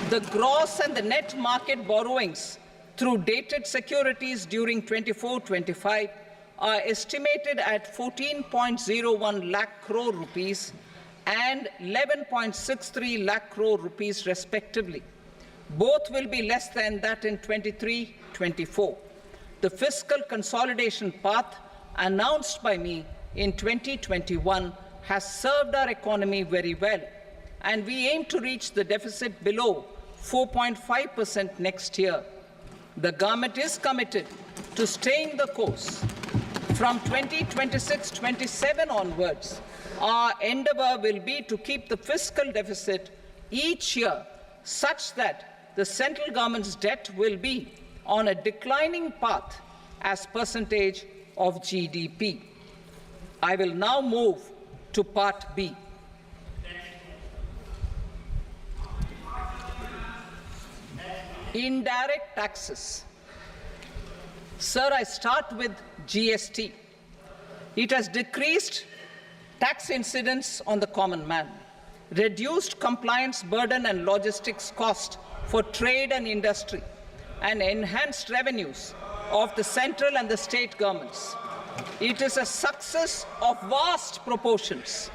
The gross and the net market borrowings through dated securities during 24-25 are estimated at 14.01 lakh crore rupees and 11.63 lakh crore rupees respectively. Both will be less than that in 23-24. The fiscal consolidation path announced by me in 2021 has served our economy very well, and we aim to reach the deficit below 4.5% next year. The government is committed to staying the course. From 2026-27 onwards, our endeavor will be to keep the fiscal deficit each year such that the central government's debt will be on a declining path as percentage of GDP. I will now move to Part B. Indirect taxes. Sir, I start with GST. It has decreased tax incidence on the common man, reduced compliance burden and logistics cost for trade and industry, and enhanced revenues of the central and the state governments. It is a success of vast proportions.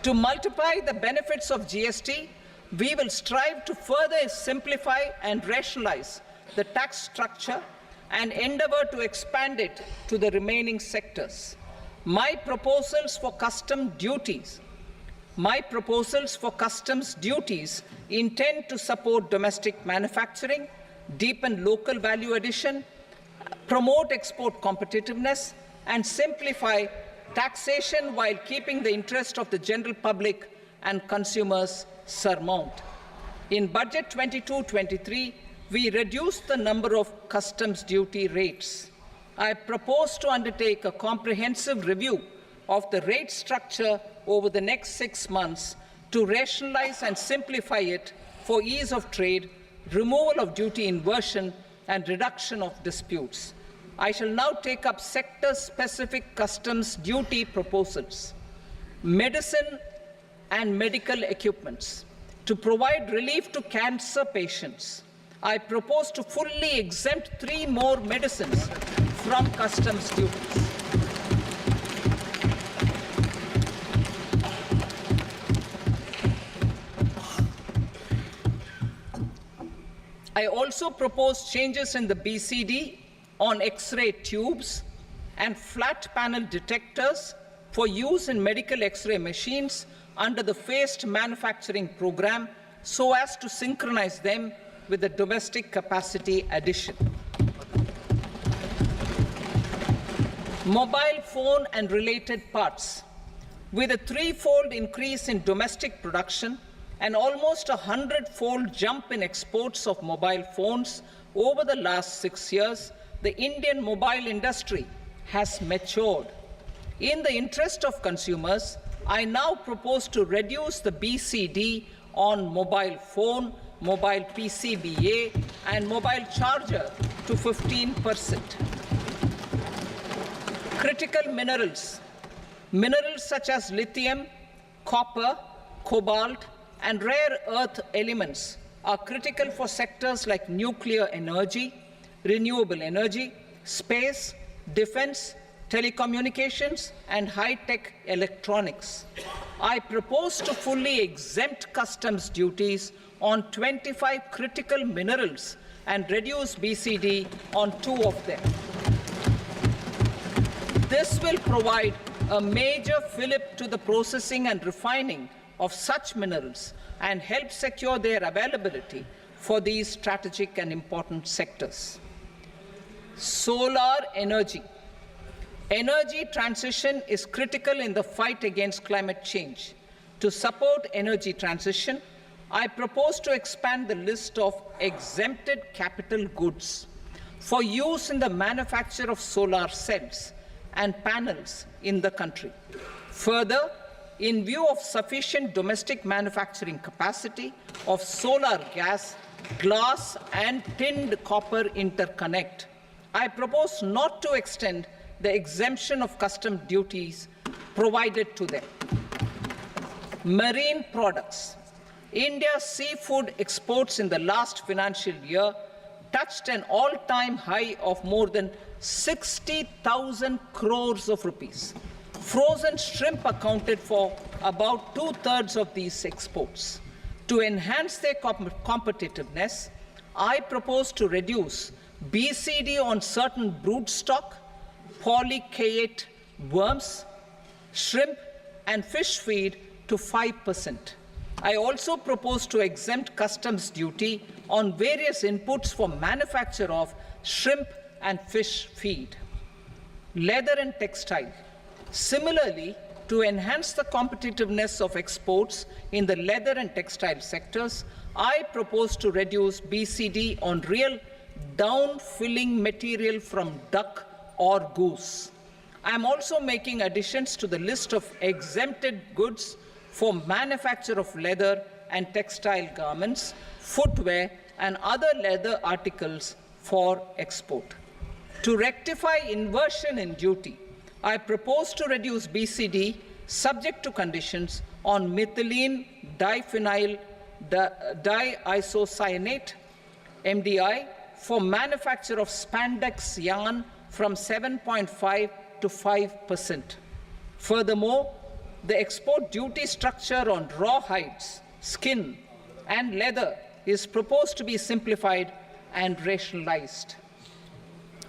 To multiply the benefits of GST, we will strive to further simplify and rationalize the tax structure and endeavor to expand it to the remaining sectors. My proposals for customs duties intend to support domestic manufacturing, deepen local value addition, promote export competitiveness, and simplify taxation while keeping the interest of the general public and consumers surmount. In Budget 22-23, we reduced the number of customs duty rates. I propose to undertake a comprehensive review of the rate structure over the next 6 months to rationalize and simplify it for ease of trade, removal of duty inversion, and reduction of disputes. I shall now take up sector-specific customs duty proposals. Medicine and medical equipments. To provide relief to cancer patients, I propose to fully exempt 3 more medicines from customs duties. I also propose changes in the BCD on X-ray tubes and flat panel detectors for use in medical X-ray machines under the phased manufacturing program so as to synchronize them with the domestic capacity addition. Mobile phone and related parts. With a 3-fold increase in domestic production and almost a 100-fold jump in exports of mobile phones over the last 6 years, the Indian mobile industry has matured. In the interest of consumers, I now propose to reduce the BCD on mobile phone, mobile PCBA, and mobile charger to 15%. Critical minerals. Minerals such as lithium, copper, cobalt, and rare earth elements are critical for sectors like nuclear energy, renewable energy, space, defense, telecommunications, and high-tech electronics. I propose to fully exempt customs duties on 25 critical minerals and reduce BCD on 2 of them. This will provide a major fillip to the processing and refining of such minerals and help secure their availability for these strategic and important sectors. Solar energy. Energy transition is critical in the fight against climate change. To support energy transition, I propose to expand the list of exempted capital goods for use in the manufacture of solar cells and panels in the country. Further, in view of sufficient domestic manufacturing capacity of solar gas, glass, and tinned copper interconnect, I propose not to extend the exemption of custom duties provided to them. Marine products. India's seafood exports in the last financial year touched an all-time high of more than 60,000 crores of rupees. Frozen shrimp accounted for about 2/3 of these exports. To enhance their competitiveness, I propose to reduce BCD on certain broodstock, polychaete worms, shrimp, and fish feed to 5%. I also propose to exempt customs duty on various inputs for manufacture of shrimp and fish feed. Leather and textile. Similarly, to enhance the competitiveness of exports in the leather and textile sectors, I propose to reduce BCD on real down-filling material from duck or goose. I am also making additions to the list of exempted goods for manufacture of leather and textile garments, footwear, and other leather articles for export. To rectify inversion in duty, I propose to reduce BCD subject to conditions on methylene diphenyl diisocyanate, MDI, for manufacture of spandex yarn from 7.5 to 5%. Furthermore, the export duty structure on raw hides, skin, and leather is proposed to be simplified and rationalized.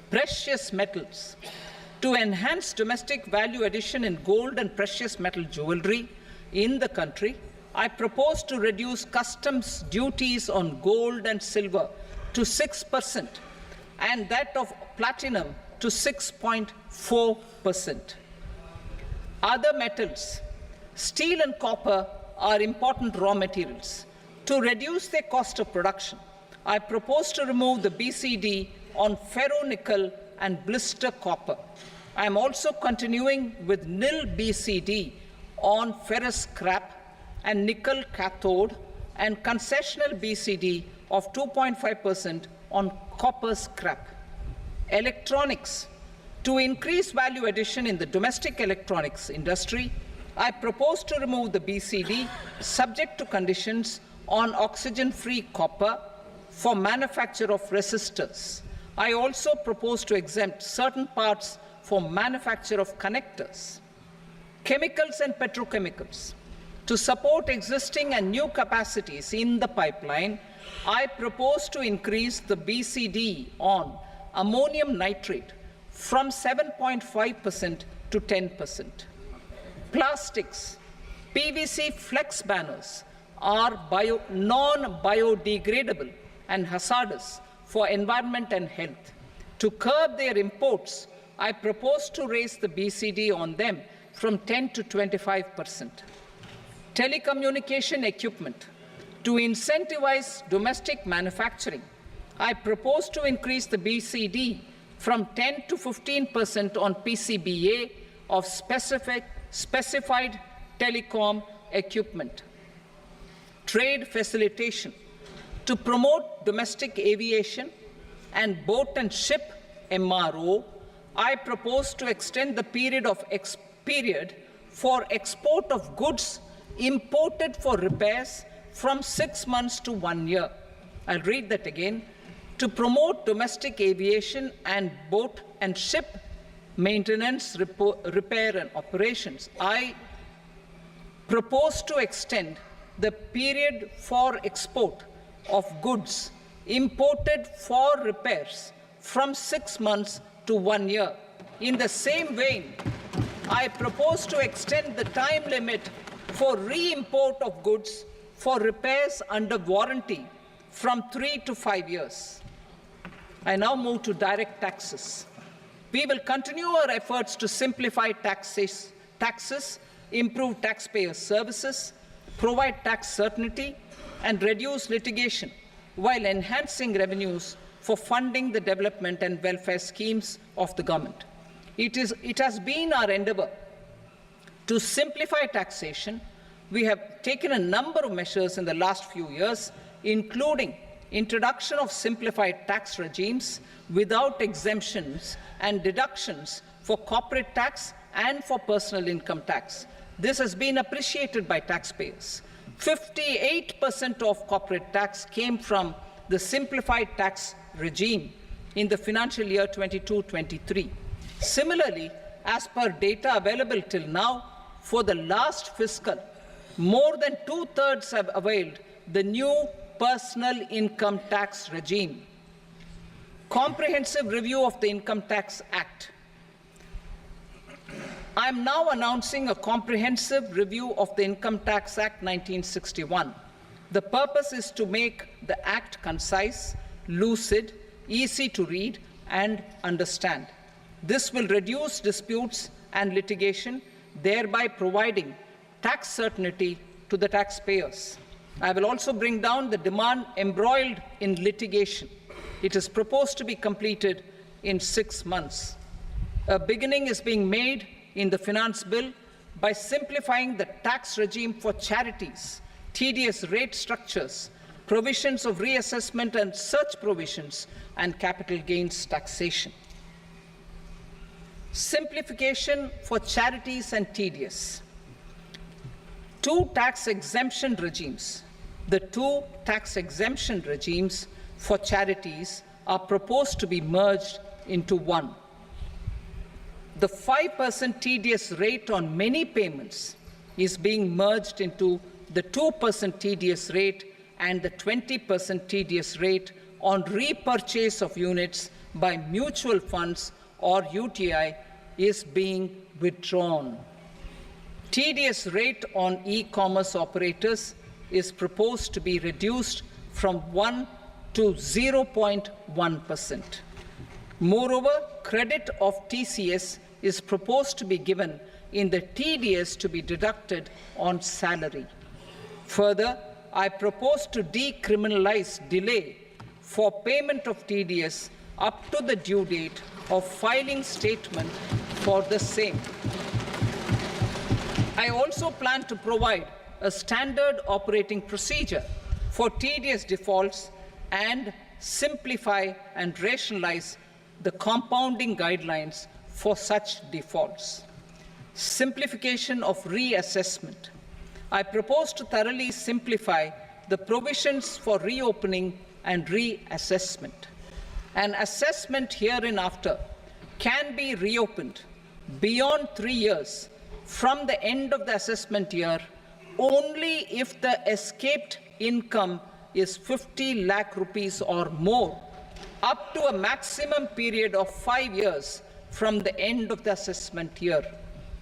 Precious metals. To enhance domestic value addition in gold and precious metal jewelry in the country, I propose to reduce customs duties on gold and silver to 6% and that of platinum to 6.4%. Other metals. Steel and copper are important raw materials. To reduce their cost of production, I propose to remove the BCD on ferronickel and blister copper. I am also continuing with nil BCD on ferrous scrap and nickel cathode and concessional BCD of 2.5% on copper scrap. Electronics. To increase value addition in the domestic electronics industry, I propose to remove the BCD subject to conditions on oxygen-free copper for manufacture of resistors. I also propose to exempt certain parts for manufacture of connectors. Chemicals and petrochemicals. To support existing and new capacities in the pipeline, I propose to increase the BCD on ammonium nitrate from 7.5% to 10%. Plastics. PVC flex banners are non-biodegradable and hazardous for environment and health. To curb their imports, I propose to raise the BCD on them from 10 to 25%. Telecommunication equipment. To incentivize domestic manufacturing, I propose to increase the BCD from 10 to 15% on PCBA of specified telecom equipment. Trade facilitation. To promote domestic aviation and boat and ship MRO, I propose to extend the period for export of goods imported for repairs from 6 months to 1 year. I'll read that again. To promote domestic aviation and boat and ship maintenance, repair and operations, I propose to extend the period for export of goods imported for repairs from 6 months to 1 year. In the same vein, I propose to extend the time limit for re-import of goods for repairs under warranty from 3 to 5 years. I now move to direct taxes. We will continue our efforts to simplify taxes, improve taxpayer services, provide tax certainty, and reduce litigation while enhancing revenues for funding the development and welfare schemes of the government. It has been our endeavor to simplify taxation. We have taken a number of measures in the last few years, including introduction of simplified tax regimes without exemptions and deductions for corporate tax and for personal income tax. This has been appreciated by taxpayers. 58% of corporate tax came from the simplified tax regime in the financial year 22-23. Similarly, as per data available till now, for the last fiscal, more than 2/3 have availed the new personal income tax regime. Comprehensive review of the Income Tax Act. I am now announcing a comprehensive review of the Income Tax Act 1961. The purpose is to make the Act concise, lucid, easy to read and understand. This will reduce disputes and litigation, thereby providing tax certainty to the taxpayers. I will also bring down the demand embroiled in litigation. It is proposed to be completed in 6 months. A beginning is being made in the Finance Bill by simplifying the tax regime for charities, tedious rate structures, provisions of reassessment and such provisions, and capital gains taxation. Simplification for charities and tedious. Two tax exemption regimes. The two tax exemption regimes for charities are proposed to be merged into one. The 5% TDS rate on many payments is being merged into the 2% TDS rate, and the 20% TDS rate on repurchase of units by mutual funds or UTI is being withdrawn. TDS rate on e-commerce operators is proposed to be reduced from 1 to 0.1%. Moreover, credit of TCS is proposed to be given in the TDS to be deducted on salary. Further, I propose to decriminalize delay for payment of TDS up to the due date of filing statement for the same. I also plan to provide a standard operating procedure for TDS defaults and simplify and rationalize the compounding guidelines for such defaults. Simplification of reassessment. I propose to thoroughly simplify the provisions for reopening and reassessment. An assessment hereinafter can be reopened beyond 3 years from the end of the assessment year only if the escaped income is 50 lakh rupees or more, up to a maximum period of 5 years from the end of the assessment year.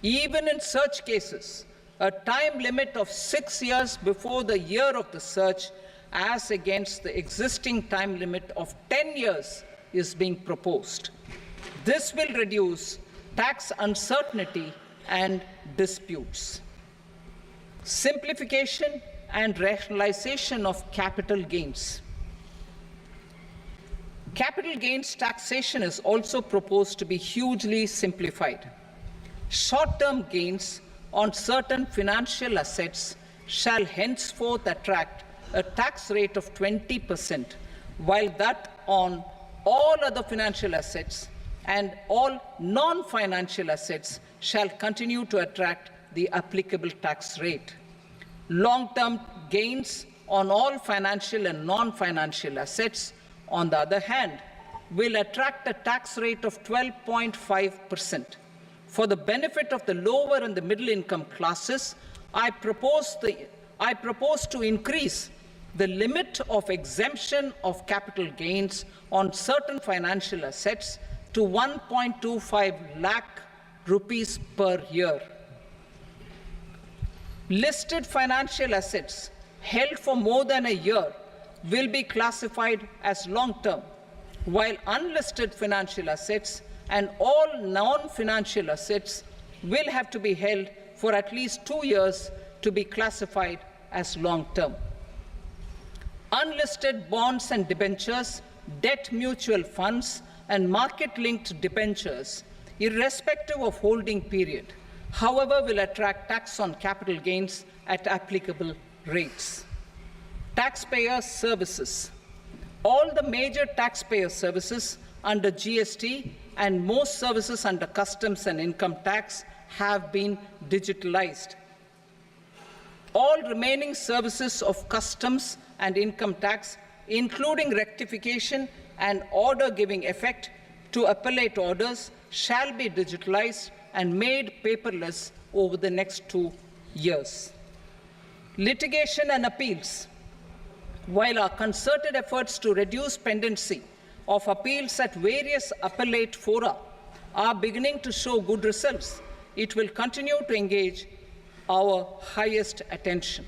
Even in such cases, a time limit of 6 years before the year of the search, as against the existing time limit of 10 years, is being proposed. This will reduce tax uncertainty and disputes. Simplification and rationalization of capital gains. Capital gains taxation is also proposed to be hugely simplified. Short-term gains on certain financial assets shall henceforth attract a tax rate of 20%, while that on all other financial assets and all non-financial assets shall continue to attract the applicable tax rate. Long-term gains on all financial and non-financial assets, on the other hand, will attract a tax rate of 12.5%. For the benefit of the lower and the middle income classes, I propose to increase the limit of exemption of capital gains on certain financial assets to 1.25 lakh rupees per year. Listed financial assets held for more than a year will be classified as long-term, while unlisted financial assets and all non-financial assets will have to be held for at least 2 years to be classified as long-term. Unlisted bonds and debentures, debt mutual funds, and market-linked debentures, irrespective of holding period, however, will attract tax on capital gains at applicable rates. Taxpayer services. All the major taxpayer services under GST and most services under customs and income tax have been digitalized. All remaining services of customs and income tax, including rectification and order giving effect to appellate orders, shall be digitalized and made paperless over the next 2 years. Litigation and appeals. While our concerted efforts to reduce pendency of appeals at various appellate fora are beginning to show good results, it will continue to engage our highest attention.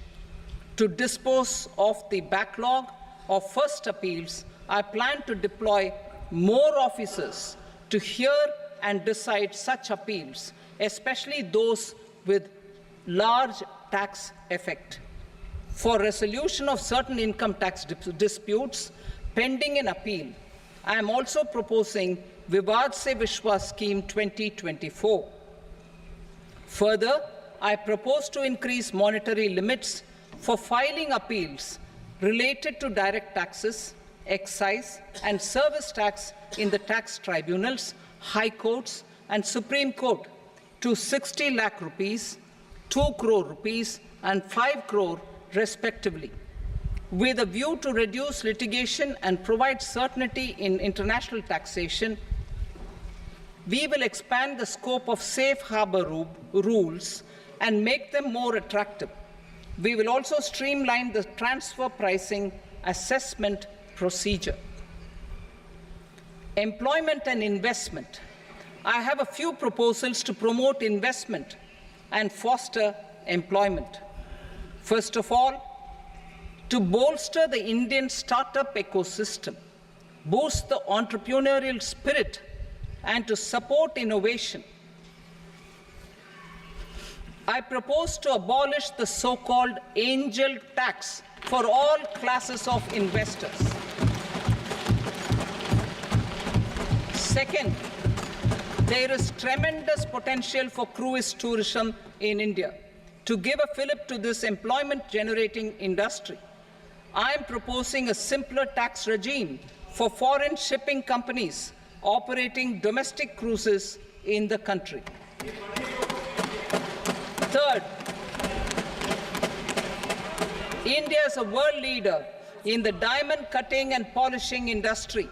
To dispose of the backlog of first appeals, I plan to deploy more officers to hear and decide such appeals, especially those with large tax effect. For resolution of certain income tax disputes pending an appeal, I am also proposing Vivad Se Vishwas Scheme 2024. Further, I propose to increase monetary limits for filing appeals related to direct taxes, excise, and service tax in the tax tribunals, high courts, and Supreme Court to 60 lakh rupees, 2 crore rupees, and 5 crore respectively. With a view to reduce litigation and provide certainty in international taxation, we will expand the scope of safe harbor rules and make them more attractive. We will also streamline the transfer pricing assessment procedure. Employment and investment. I have a few proposals to promote investment and foster employment. First of all, to bolster the Indian startup ecosystem, boost the entrepreneurial spirit, and to support innovation, I propose to abolish the so-called angel tax for all classes of investors. Second, there is tremendous potential for cruise tourism in India. To give a fillip to this employment-generating industry, I am proposing a simpler tax regime for foreign shipping companies operating domestic cruises in the country. Third, India is a world leader in the diamond cutting and polishing industry,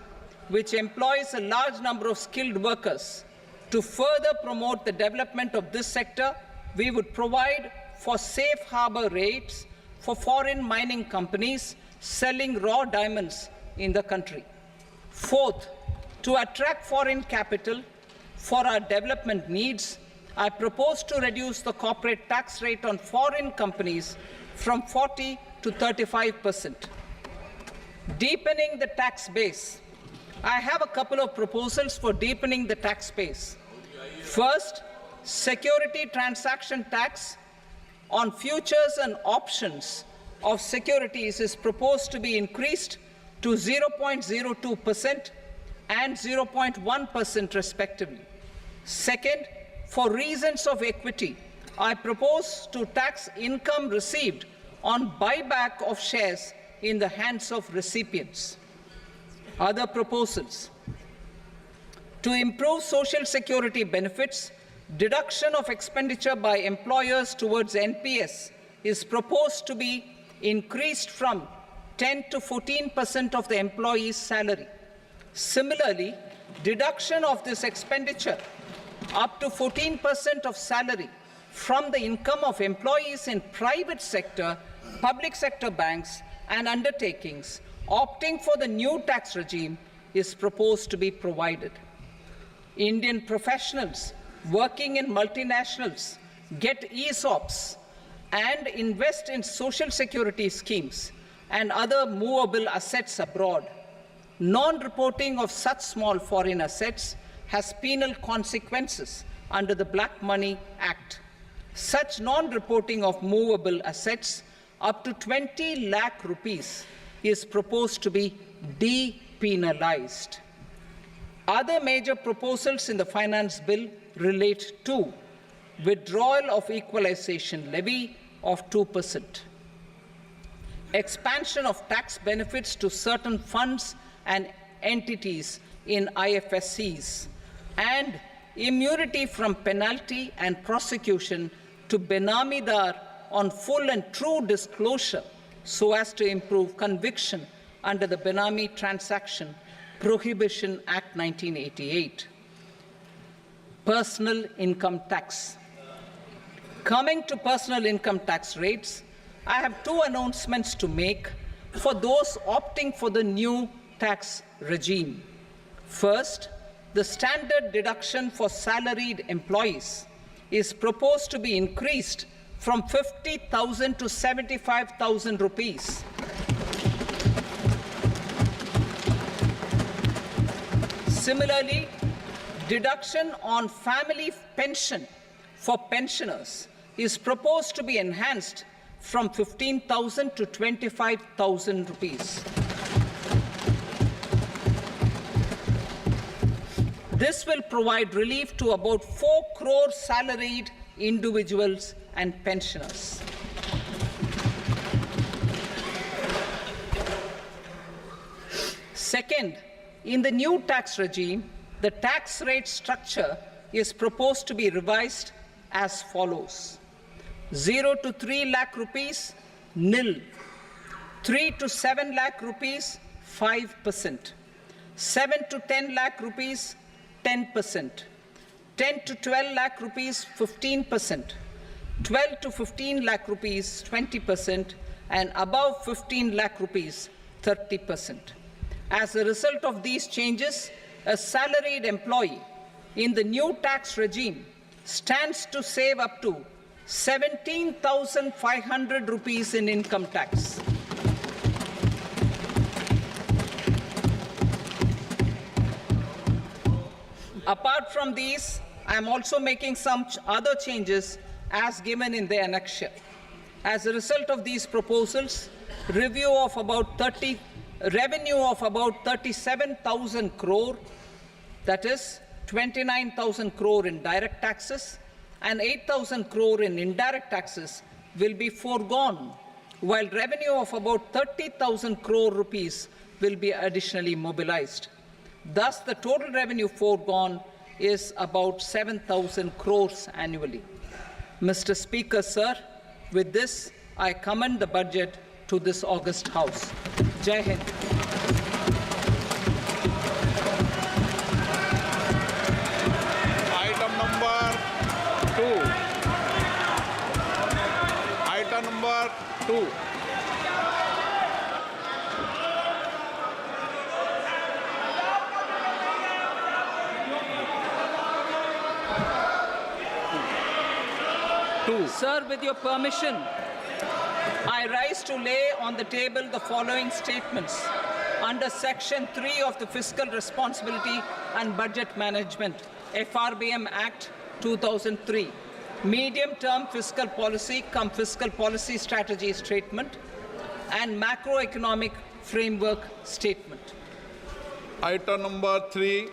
which employs a large number of skilled workers. To further promote the development of this sector, we would provide for safe harbor rates for foreign mining companies selling raw diamonds in the country. Fourth, to attract foreign capital for our development needs, I propose to reduce the corporate tax rate on foreign companies from 40 to 35%. Deepening the tax base. I have a couple of proposals for deepening the tax base. First, security transaction tax on futures and options of securities is proposed to be increased to 0.02% and 0.1% respectively. Second, for reasons of equity, I propose to tax income received on buyback of shares in the hands of recipients. Other proposals. To improve social security benefits, deduction of expenditure by employers towards NPS is proposed to be increased from 10 to 14% of the employee's salary. Similarly, deduction of this expenditure up to 14% of salary from the income of employees in private sector, public sector banks and undertakings opting for the new tax regime is proposed to be provided. Indian professionals working in multinationals get ESOPs and invest in social security schemes and other movable assets abroad. Non-reporting of such small foreign assets has penal consequences under the Black Money Act. Such non-reporting of movable assets up to 20 lakh rupees is proposed to be depenalized. Other major proposals in the finance bill relate to withdrawal of equalization levy of 2%, expansion of tax benefits to certain funds and entities in IFSCs, and immunity from penalty and prosecution to Benamidar on full and true disclosure so as to improve conviction under the Benami Transaction Prohibition Act 1988. Personal income tax. Coming to personal income tax rates, I have two announcements to make for those opting for the new tax regime. First, the standard deduction for salaried employees is proposed to be increased from 50,000 to 75,000 rupees. Similarly, deduction on family pension for pensioners is proposed to be enhanced from 15,000 to 25,000 rupees. This will provide relief to about 4 crore salaried individuals and pensioners. Second, in the new tax regime, the tax rate structure is proposed to be revised as follows. 0 to 3 lakh rupees, nil. 3 to 7 lakh rupees, 5%. 7 to 10 lakh rupees, 10%. 10 to 12 lakh rupees, 15%. 12 to 15 lakh rupees, 20%. And above 15 lakh rupees, 30%. As a result of these changes, a salaried employee in the new tax regime stands to save up to 17,500 rupees in income tax. Apart from these, I am also making some other changes as given in the annexure. As a result of these proposals, revenue of about 37,000 crore, that is 29,000 crore in direct taxes and 8,000 crore in indirect taxes will be foregone, while revenue of about 30,000 crore rupees will be additionally mobilized. Thus, the total revenue foregone is about 7,000 crores annually. Mr. Speaker, sir, with this, I commend the budget to this august House. Jai Hind. Item number 2. Item number 2. Sir, with your permission, I rise to lay on the table the following statements under Section 3 of the Fiscal Responsibility and Budget Management, FRBM Act 2003, Medium-Term Fiscal Policy cum Fiscal Policy Strategy Statement and Macroeconomic Framework Statement. Item number 3.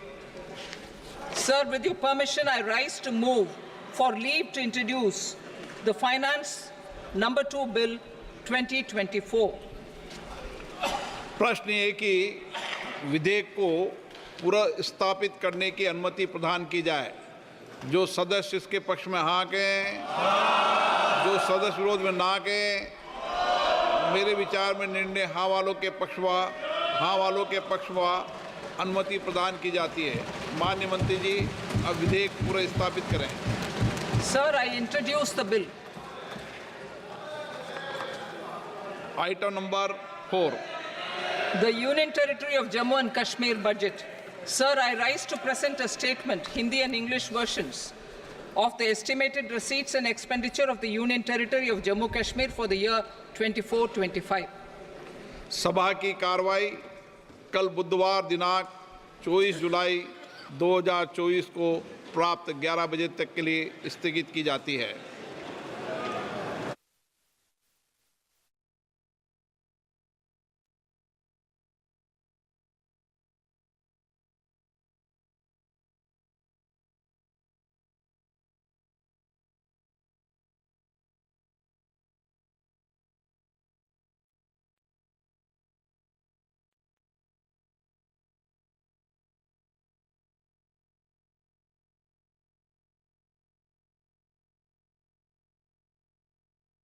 Sir, with your permission, I rise to move for leave to introduce the Finance Number 2 Bill 2024. प्रश्न ये कि विधेयक को पुनर्स्थापित करने की अनुमति प्रदान की जाए। जो सदस्य इसके पक्ष में हाँ कहें, जो सदस्य विरोध में ना कहें। मेरे विचार में निर्णय हाँ वालों के पक्ष में अनुमति प्रदान की जाती है। माननीय मंत्री जी, अब विधेयक पुनर्स्थापित करें। Sir, I introduce the bill. Item number 4. The Union Territory of Jammu and Kashmir budget. Sir, I rise to present a statement, Hindi and English versions, of the estimated receipts and expenditure of the Union Territory of Jammu Kashmir for the year 24-25. सभा की कार्रवाई कल बुधवार दिनांक 24 जुलाई 2024 को प्राप्त 11 बजे तक के लिए स्थगित की जाती है।